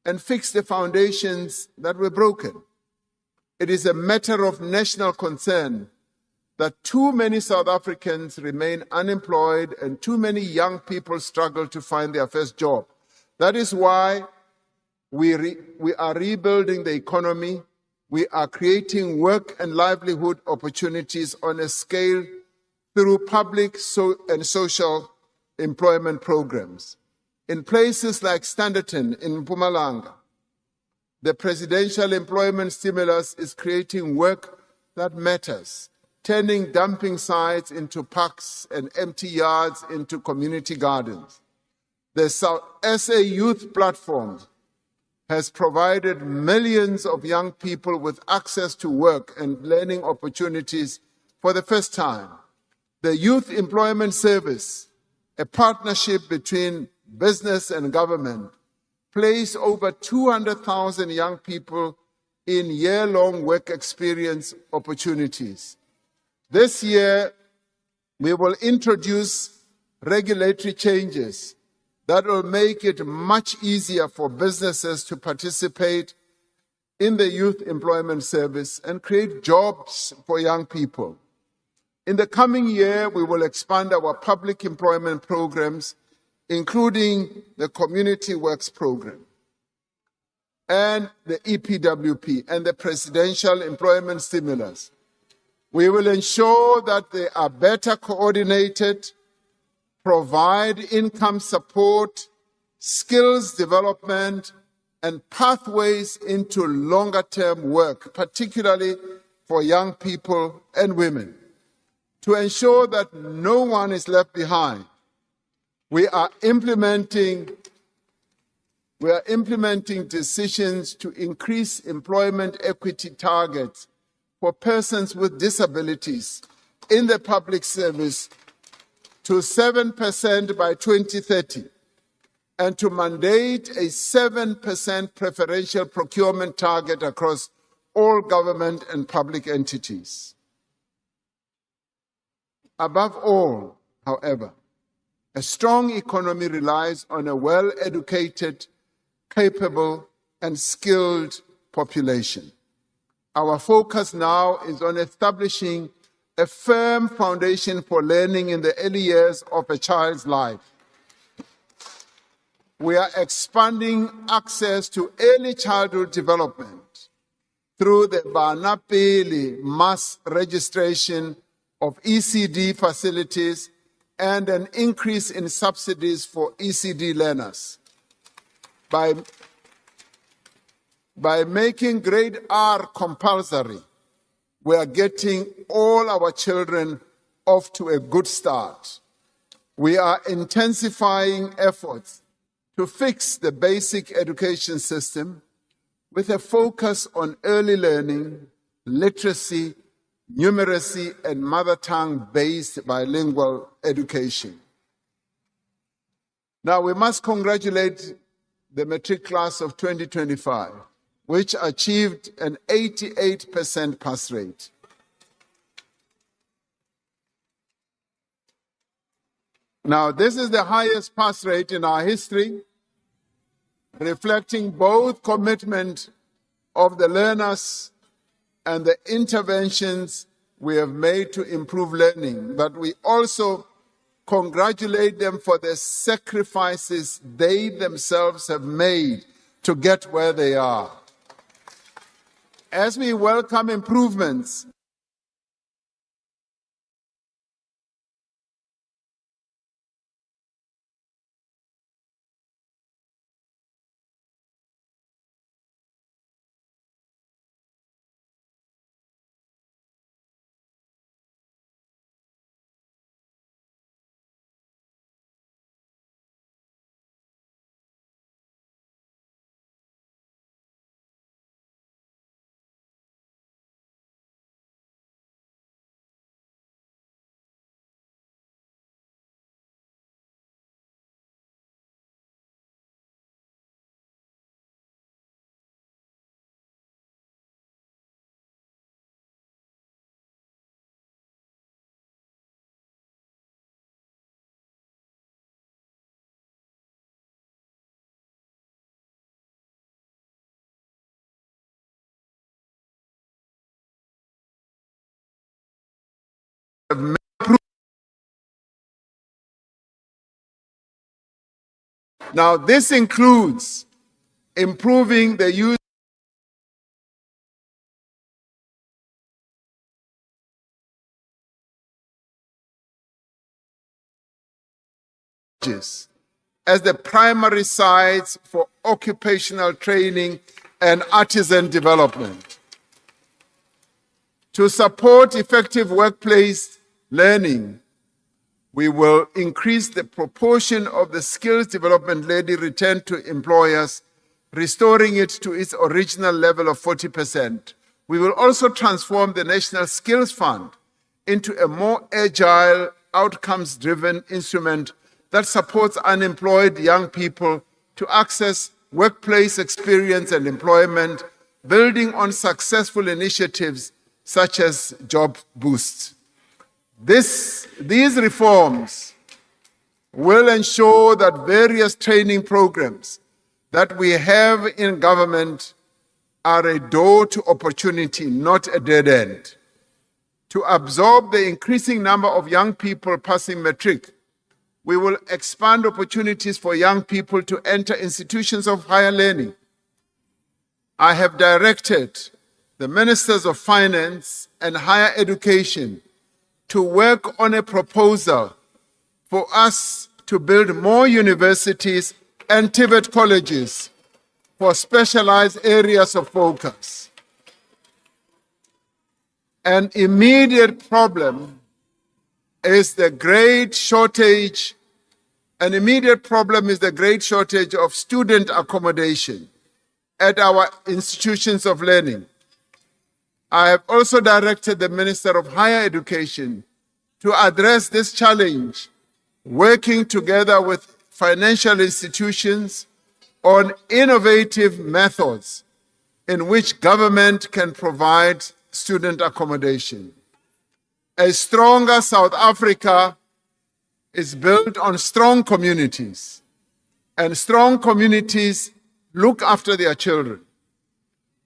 and fix the foundations that were broken. It is a matter of national concern that too many South Africans remain unemployed and too many young people struggle to find their first job. That is why we are rebuilding the economy. We are creating work and livelihood opportunities on a scale through public and social employment programs. In places like Standerton in Mpumalanga, the presidential employment stimulus is creating work that matters, turning dumping sites into parks and empty yards into community gardens. The SA Youth Platform has provided millions of young people with access to work and learning opportunities for the first time. The Youth Employment Service, a partnership between business and government, placed over 200,000 young people in year-long work experience opportunities. This year, we will introduce regulatory changes that will make it much easier for businesses to participate in the Youth Employment Service and create jobs for young people. In the coming year, we will expand our public employment programs, including the Community Works Program and the EPWP and the Presidential Employment Stimulus. We will ensure that they are better coordinated, provide income support, skills development, and pathways into longer-term work, particularly for young people and women. To ensure that no one is left behind, we are implementing decisions to increase employment equity targets for persons with disabilities in the public service to 7% by 2030 and to mandate a 7% preferential procurement target across all government and public entities. Above all, however, a strong economy relies on a well-educated, capable, and skilled population. Our focus now is on establishing a firm foundation for learning in the early years of a child's life. We are expanding access to early childhood development through the Bana Pele mass registration of ECD facilities and an increase in subsidies for ECD learners. By making grade R compulsory, we are getting all our children off to a good start. We are intensifying efforts to fix the basic education system with a focus on early learning, literacy, numeracy, and mother tongue-based bilingual education. Now, we must congratulate the matric class of 2025, which achieved an 88% pass rate. Now, this is the highest pass rate in our history, reflecting both commitment of the learners and the interventions we have made to improve learning. But we also congratulate them for the sacrifices they themselves have made to get where they are. As we welcome improvements, now this includes improving the use as the primary sites for occupational training and artisan development. To support effective workplace learning, we will increase the proportion of the skills development levy returned to employers, restoring it to its original level of 40%. We will also transform the National Skills Fund into a more agile, outcomes-driven instrument that supports unemployed young people to access workplace experience and employment, building on successful initiatives such as job boosts. These reforms will ensure that various training programs that we have in government are a door to opportunity, not a dead end. To absorb the increasing number of young people passing matric, we will expand opportunities for young people to enter institutions of higher learning. I have directed the Ministers of Finance and Higher Education to work on a proposal for us to build more universities and TVET colleges for specialized areas of focus. An immediate problem is the great shortage. An immediate problem is the great shortage of student accommodation at our institutions of learning. I have also directed the Minister of Higher Education to address this challenge, working together with financial institutions on innovative methods in which government can provide student accommodation. A stronger South Africa is built on strong communities, and strong communities look after their children.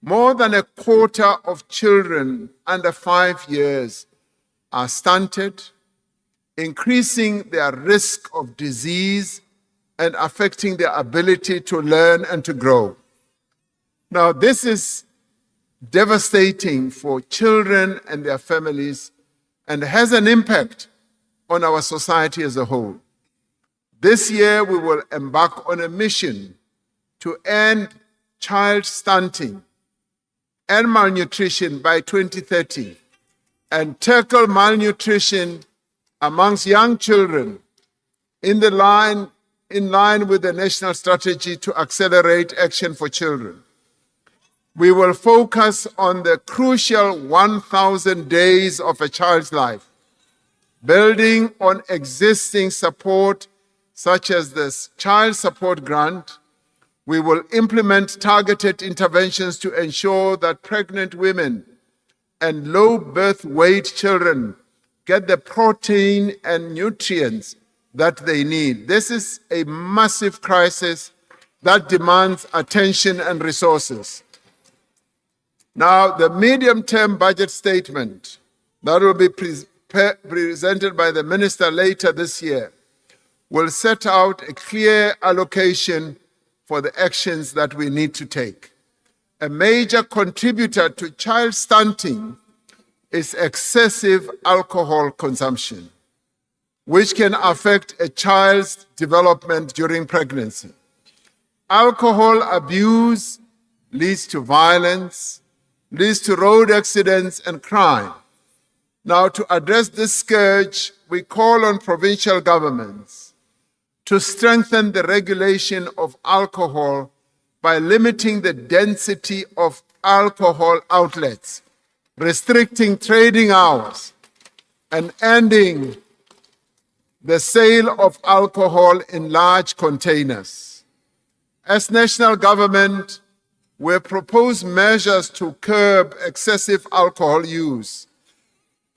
More than a quarter of children under 5 years are stunted, increasing their risk of disease and affecting their ability to learn and to grow. Now, this is devastating for children and their families and has an impact on our society as a whole. This year, we will embark on a mission to end child stunting and malnutrition by 2030 and tackle malnutrition amongst young children in line with the national strategy to accelerate action for children. We will focus on the crucial 1,000 days of a child's life, building on existing support such as this Child Support Grant. We will implement targeted interventions to ensure that pregnant women and low birth weight children get the protein and nutrients that they need. This is a massive crisis that demands attention and resources. Now, the medium-term budget statement that will be presented by the minister later this year will set out a clear allocation for the actions that we need to take. A major contributor to child stunting is excessive alcohol consumption, which can affect a child's development during pregnancy. Alcohol abuse leads to violence, leads to road accidents and crime. Now, to address this scourge, we call on provincial governments to strengthen the regulation of alcohol by limiting the density of alcohol outlets, restricting trading hours, and ending the sale of alcohol in large containers. As national government, we propose measures to curb excessive alcohol use,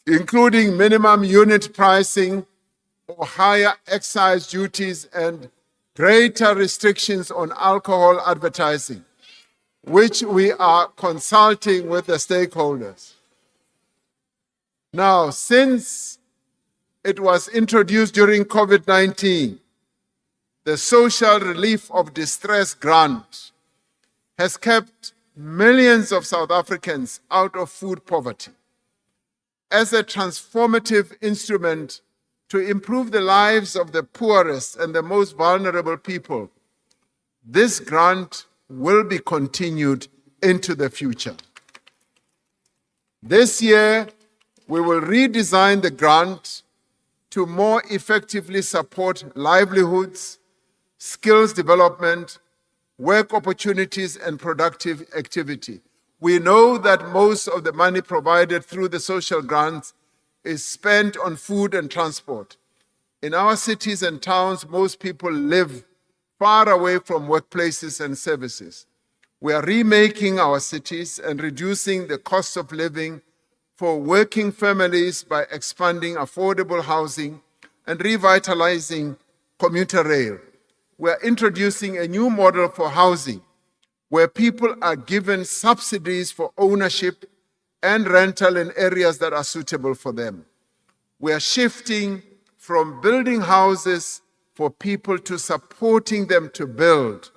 including minimum unit pricing or higher excise duties and greater restrictions on alcohol advertising, which we are consulting with the stakeholders. Now, since it was introduced during COVID-19, the Social Relief of Distress Grant has kept millions of South Africans out of food poverty. As a transformative instrument to improve the lives of the poorest and the most vulnerable people, this grant will be continued into the future. This year, we will redesign the grant to more effectively support livelihoods, skills development, work opportunities, and productive activity. We know that most of the money provided through the social grants is spent on food and transport. In our cities and towns, most people live far away from workplaces and services. We are remaking our cities and reducing the cost of living for working families by expanding affordable housing and revitalizing commuter rail. We are introducing a new model for housing where people are given subsidies for ownership and rental in areas that are suitable for them. We are shifting from building houses for people to supporting them to build,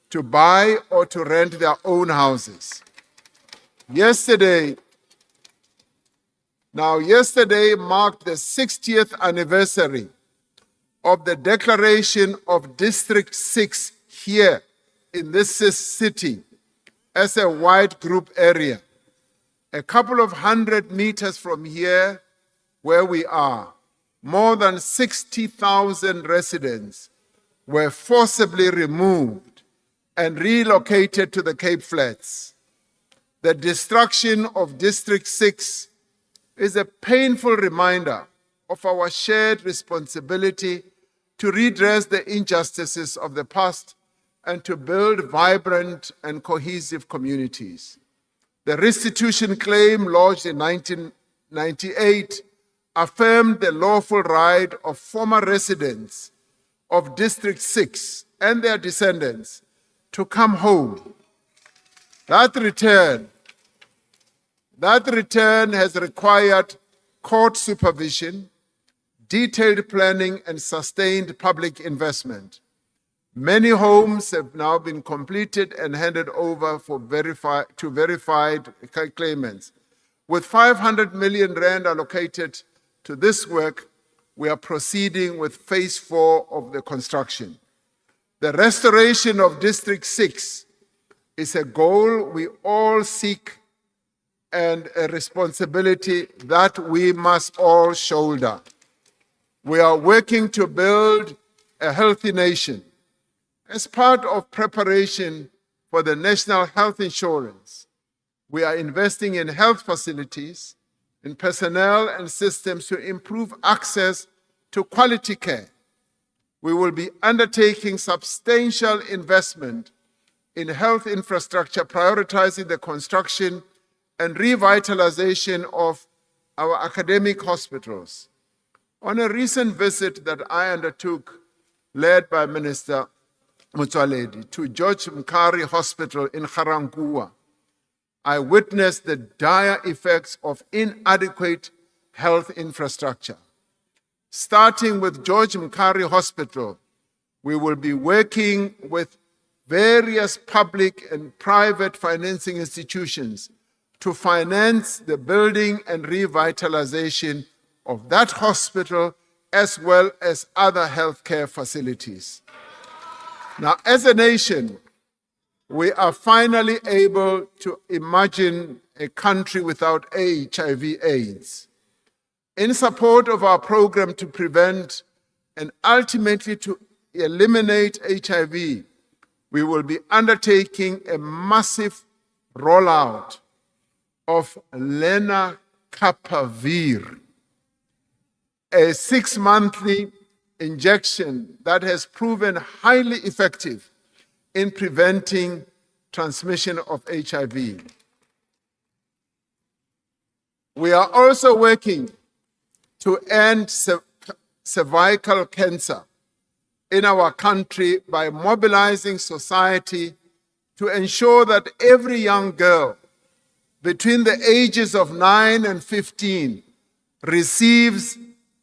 to buy or to rent their own houses. Yesterday marked the 60th anniversary of the declaration of District 6 here in this city as a white group area. A couple of 100 meters from here, where we are, more than 60,000 residents were forcibly removed and relocated to the Cape Flats. The destruction of District 6 is a painful reminder of our shared responsibility to redress the injustices of the past and to build vibrant and cohesive communities. The restitution claim lodged in 1998 affirmed the lawful right of former residents of District 6 and their descendants to come home. That return has required court supervision, detailed planning, and sustained public investment. Many homes have now been completed and handed over to verified claimants. With 500 million rand allocated to this work, we are proceeding with phase 4 of the construction. The restoration of District 6 is a goal we all seek and a responsibility that we must all shoulder. We are working to build a healthy nation. As part of preparation for the National Health Insurance, we are investing in health facilities, in personnel and systems to improve access to quality care. We will be undertaking substantial investment in health infrastructure, prioritizing the construction and revitalization of our academic hospitals. On a recent visit that I undertook, led by Minister Motsoaledi, to George Mkhari Hospital in Ga-Rankuwa, I witnessed the dire effects of inadequate health infrastructure. Starting with George Mkhari Hospital, we will be working with various public and private financing institutions to finance the building and revitalization of that hospital, as well as other healthcare facilities. Now, as a nation, we are finally able to imagine a country without HIV/AIDS. In support of our program to prevent and ultimately to eliminate HIV, we will be undertaking a massive rollout of lenacapavir, a 6-monthly injection that has proven highly effective in preventing transmission of HIV. We are also working to end cervical cancer in our country by mobilizing society to ensure that every young girl between the ages of 9 and 15 receives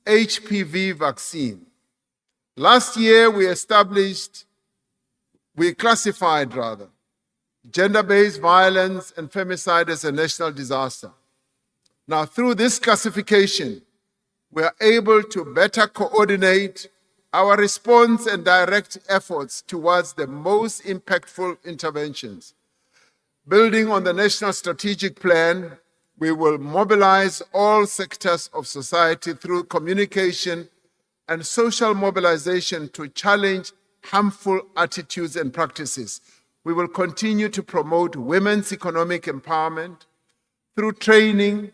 HPV vaccine. Last year, we classified gender-based violence and femicide as a national disaster. Now, through this classification, we are able to better coordinate our response and direct efforts towards the most impactful interventions. Building on the National Strategic Plan, we will mobilize all sectors of society through communication and social mobilization to challenge harmful attitudes and practices. We will continue to promote women's economic empowerment through training,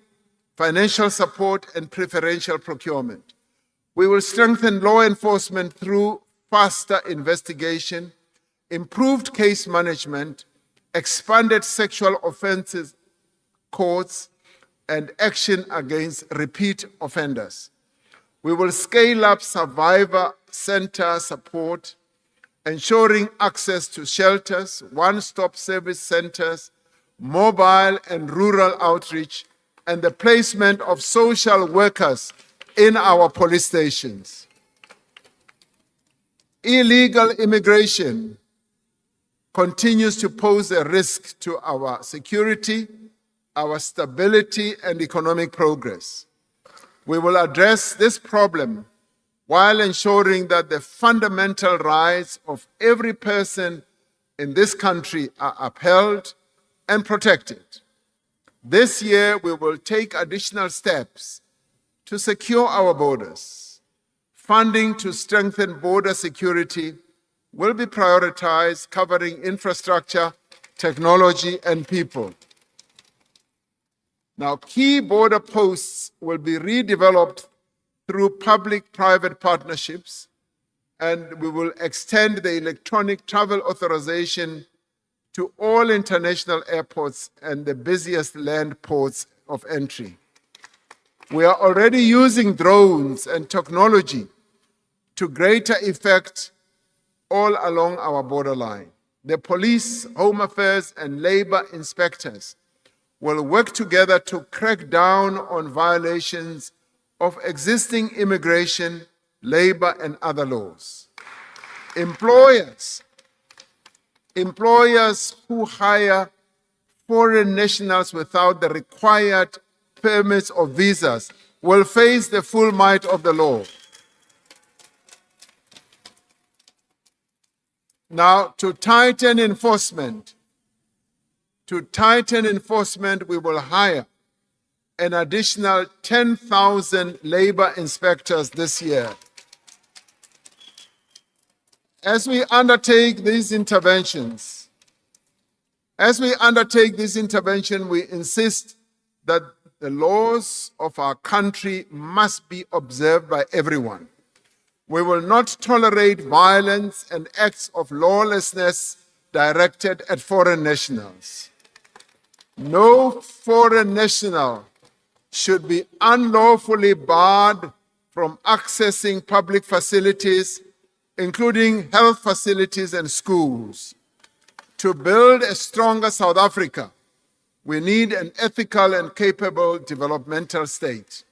financial support, and preferential procurement. We will strengthen law enforcement through faster investigation, improved case management, expanded sexual offenses courts, and action against repeat offenders. We will scale up survivor center support ensuring access to shelters, one-stop service centers, mobile and rural outreach, and the placement of social workers in our police stations. Illegal immigration continues to pose a risk to our security, our stability, and economic progress. We will address this problem while ensuring that the fundamental rights of every person in this country are upheld and protected. This year, we will take additional steps to secure our borders. Funding to strengthen border security will be prioritized, covering infrastructure, technology, and people. Now, key border posts will be redeveloped through public-private partnerships, and we will extend the electronic travel authorization to all international airports and the busiest land ports of entry. We are already using drones and technology to greater effect all along our borderline. The police, home affairs, and labor inspectors will work together to crack down on violations of existing immigration, labor, and other laws. Employers who hire foreign nationals without the required permits or visas will face the full might of the law. Now, to tighten enforcement, we will hire an additional 10,000 labor inspectors this year. As we undertake these interventions, we insist that the laws of our country must be observed by everyone. We will not tolerate violence and acts of lawlessness directed at foreign nationals. No foreign national should be unlawfully barred from accessing public facilities, including health facilities and schools. To build a stronger South Africa, we need an ethical and capable developmental state.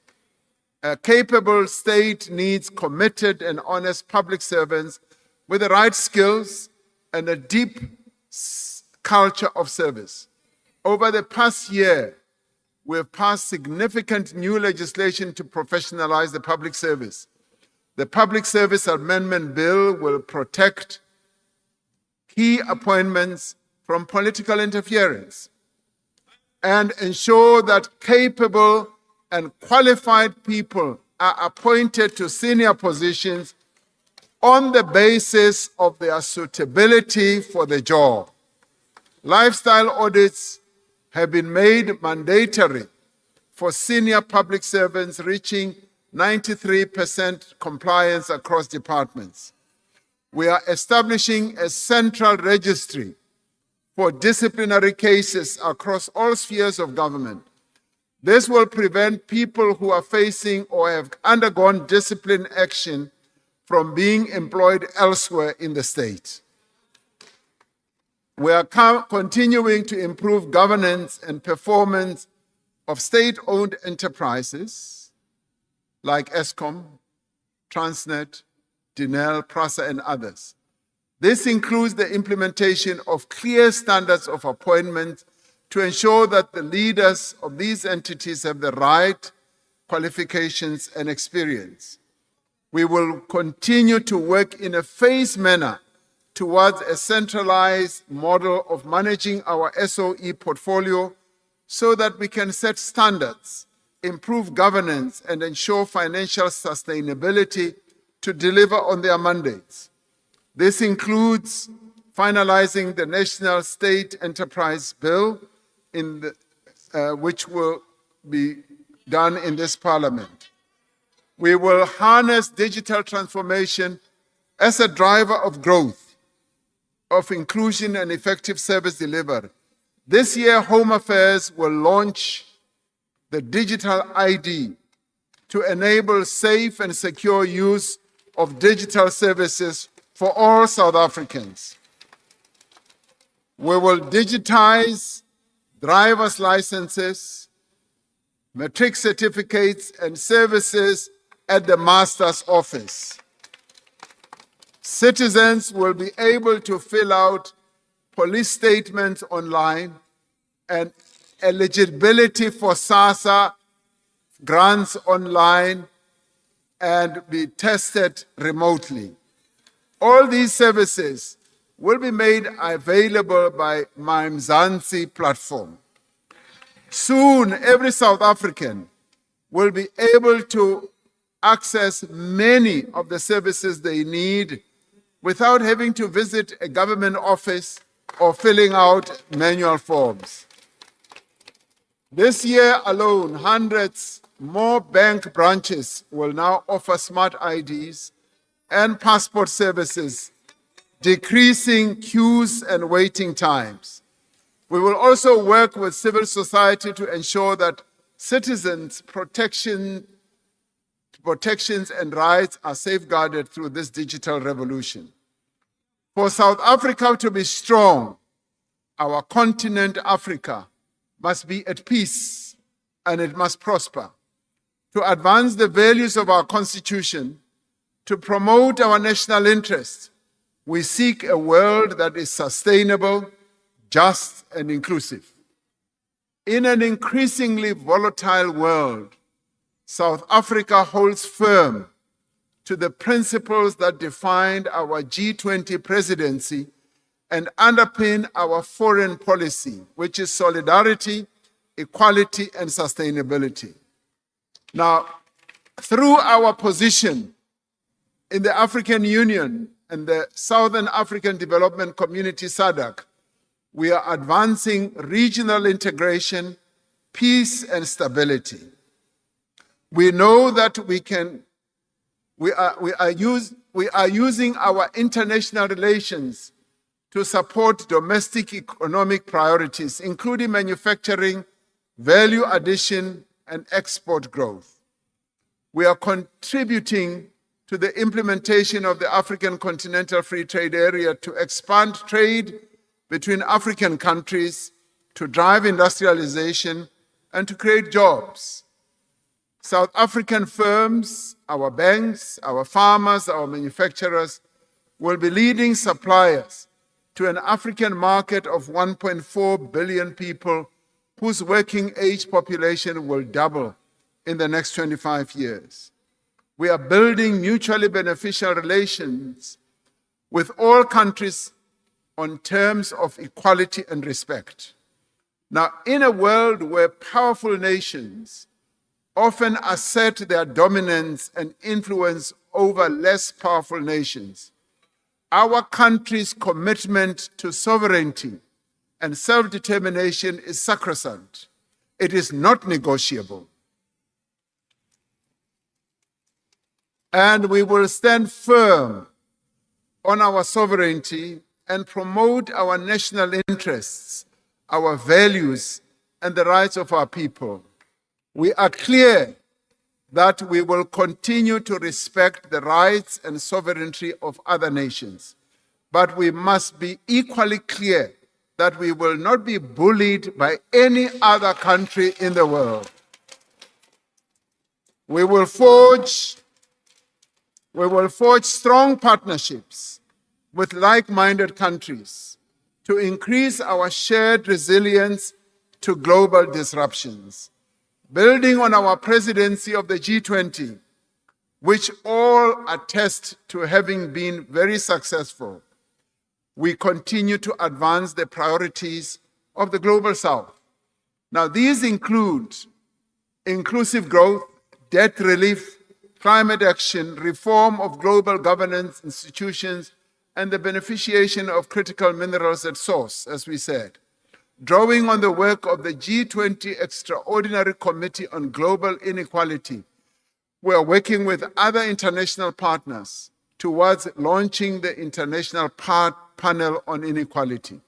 A capable state needs committed and honest public servants with the right skills and a deep culture of service. Over the past year, we have passed significant new legislation to professionalize the public service. The Public Service Amendment Bill will protect key appointments from political interference and ensure that capable and qualified people are appointed to senior positions on the basis of their suitability for the job. Lifestyle audits have been made mandatory for senior public servants, reaching 93% compliance across departments. We are establishing a central registry for disciplinary cases across all spheres of government. This will prevent people who are facing or have undergone discipline action from being employed elsewhere in the state. We are continuing to improve governance and performance of state-owned enterprises like Eskom, Transnet, Denel, Prasa, and others. This includes the implementation of clear standards of appointment to ensure that the leaders of these entities have the right qualifications and experience. We will continue to work in a phased manner towards a centralized model of managing our SOE portfolio so that we can set standards, improve governance, and ensure financial sustainability to deliver on their mandates. This includes finalizing the National State Enterprise Bill, which will be done in this Parliament. We will harness digital transformation as a driver of growth, of inclusion and effective service delivery. This year, Home Affairs will launch the digital ID to enable safe and secure use of digital services for all South Africans. We will digitize driver's licenses, matric certificates, and services at the master's office. Citizens will be able to fill out police statements online, and eligibility for SASSA grants online, and be tested remotely. All these services will be made available by my Mzansi platform. Soon, every South African will be able to access many of the services they need without having to visit a government office or filling out manual forms. This year alone, hundreds more bank branches will now offer smart IDs and passport services, decreasing queues and waiting times. We will also work with civil society to ensure that citizens' protections and rights are safeguarded through this digital revolution. For South Africa to be strong, our continent, Africa, must be at peace and it must prosper. To advance the values of our Constitution, to promote our national interest, we seek a world that is sustainable, just, and inclusive. In an increasingly volatile world, South Africa holds firm to the principles that defined our G20 presidency and underpin our foreign policy, which is solidarity, equality, and sustainability. Now, through our position in the African Union and the Southern African Development Community, SADC, we are advancing regional integration, peace, and stability. We know that we are using our international relations to support domestic economic priorities, including manufacturing, value addition, and export growth. We are contributing to the implementation of the African Continental Free Trade Area to expand trade between African countries, to drive industrialization, and to create jobs. South African firms, our banks, our farmers, our manufacturers will be leading suppliers to an African market of 1.4 billion people whose working age population will double in the next 25 years. We are building mutually beneficial relations with all countries on terms of equality and respect. Now, in a world where powerful nations often assert their dominance and influence over less powerful nations, our country's commitment to sovereignty and self-determination is sacrosanct. It is not negotiable. And we will stand firm on our sovereignty and promote our national interests, our values, and the rights of our people. We are clear that we will continue to respect the rights and sovereignty of other nations. But we must be equally clear that we will not be bullied by any other country in the world. We will forge strong partnerships with like-minded countries to increase our shared resilience to global disruptions. Building on our presidency of the G20, which all attest to having been very successful, we continue to advance the priorities of the Global South. Now, these include inclusive growth, debt relief, climate action, reform of global governance institutions, and the beneficiation of critical minerals at source, as we said. Drawing on the work of the G20 Extraordinary Committee on Global Inequality, we are working with other international partners towards launching the International Panel on Inequality.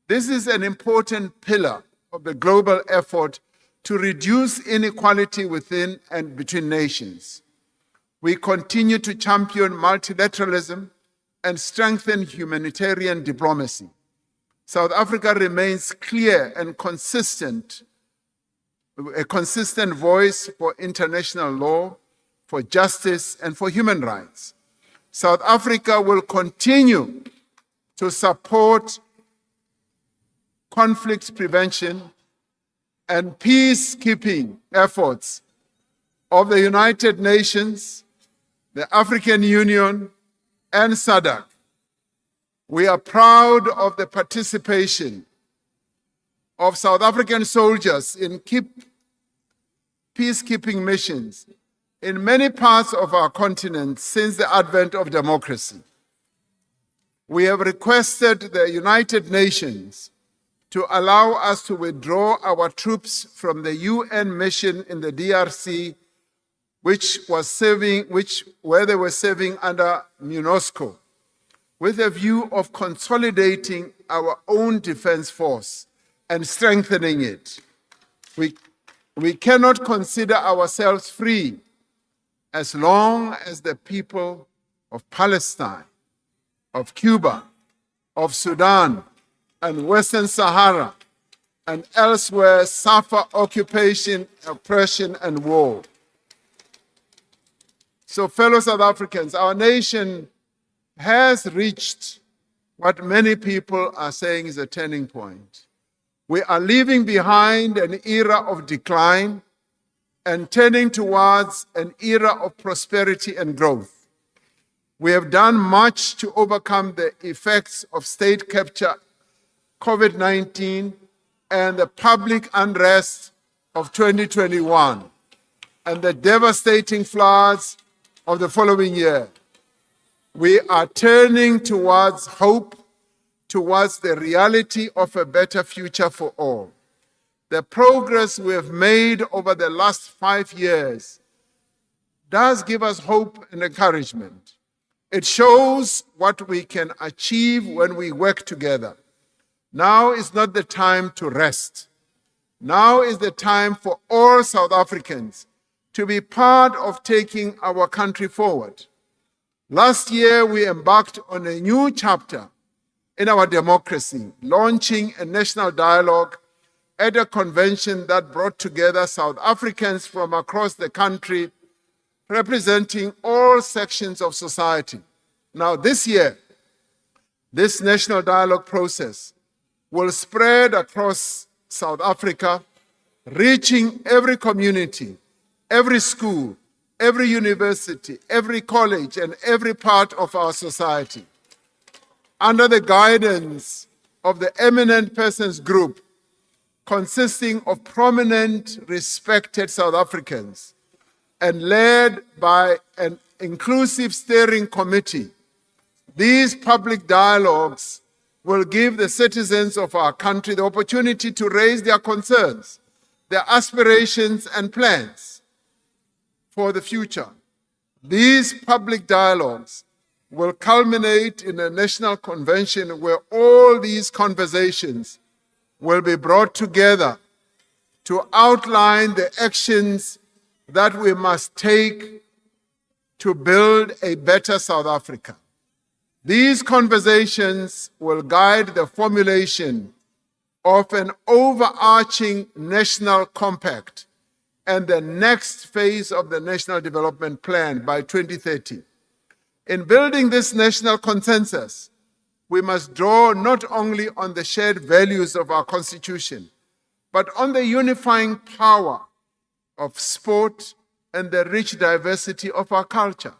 This is an important pillar of the global effort to reduce inequality within and between nations. We continue to champion multilateralism and strengthen humanitarian diplomacy. South Africa remains clear and consistent, a consistent voice for international law, for justice, and for human rights. South Africa will continue to support conflict prevention and peacekeeping efforts of the United Nations, the African Union, and SADC. We are proud of the participation of South African soldiers in peacekeeping missions in many parts of our continent since the advent of democracy. We have requested the United Nations to allow us to withdraw our troops from the UN mission in the DRC, where they were serving under MONUSCO, with a view of consolidating our own defense force and strengthening it. We cannot consider ourselves free as long as the people of Palestine, of Cuba, of Sudan, and Western Sahara, and elsewhere suffer occupation, oppression, and war. So, fellow South Africans, our nation has reached what many people are saying is a turning point. We are leaving behind an era of decline and turning towards an era of prosperity and growth. We have done much to overcome the effects of state capture, COVID-19, and the public unrest of 2021, and the devastating floods of the following year. We are turning towards hope, towards the reality of a better future for all. The progress we have made over the last 5 years does give us hope and encouragement. It shows what we can achieve when we work together. Now is not the time to rest. Now is the time for all South Africans to be part of taking our country forward. Last year, we embarked on a new chapter in our democracy, launching a national dialogue at a convention that brought together South Africans from across the country, representing all sections of society. Now, this year, this national dialogue process will spread across South Africa, reaching every community, every school, every university, every college, and every part of our society. Under the guidance of the Eminent Persons Group, consisting of prominent, respected South Africans, and led by an inclusive steering committee, these public dialogues will give the citizens of our country the opportunity to raise their concerns, their aspirations, and plans for the future. These public dialogues will culminate in a national convention where all these conversations will be brought together to outline the actions that we must take to build a better South Africa. These conversations will guide the formulation of an overarching national compact and the next phase of the National Development Plan by 2030. In building this national consensus, we must draw not only on the shared values of our Constitution, but on the unifying power of sport and the rich diversity of our culture.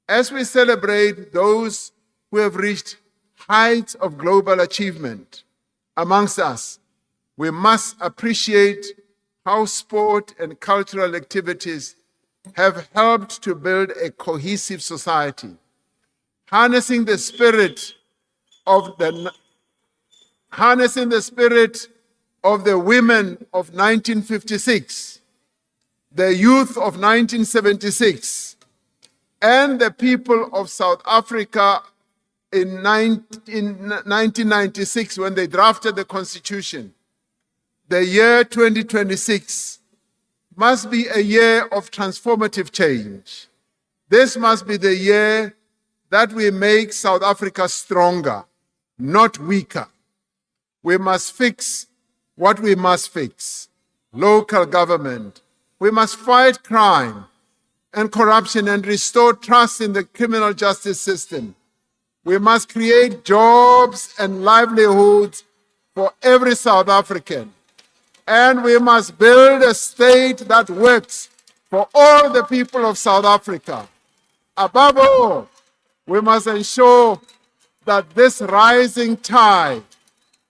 As we celebrate those who have reached heights of global achievement amongst us, we must appreciate how sport and cultural activities have helped to build a cohesive society, harnessing the spirit of the women of 1956, the youth of 1976, and the people of South Africa in 1996 when they drafted the Constitution. The year 2026 must be a year of transformative change. This must be the year that we make South Africa stronger, not weaker. We must fix what we must fix. Local government. We must fight crime and corruption and restore trust in the criminal justice system. We must create jobs and livelihoods for every South African. And we must build a state that works for all the people of South Africa. Above all, we must ensure that this rising tide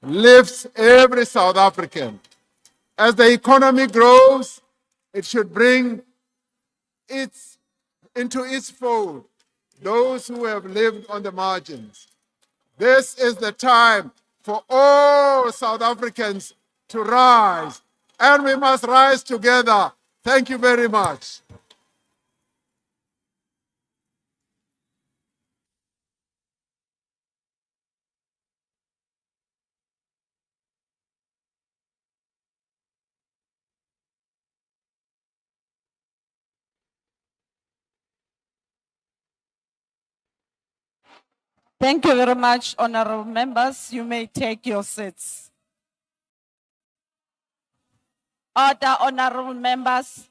lifts every South African. As the economy grows, it should bring into its fold those who have lived on the margins. This is the time for all South Africans to rise, and we must rise together. Thank you very much. Thank you very much, honorable members. You may take your seats. Order, honorable members.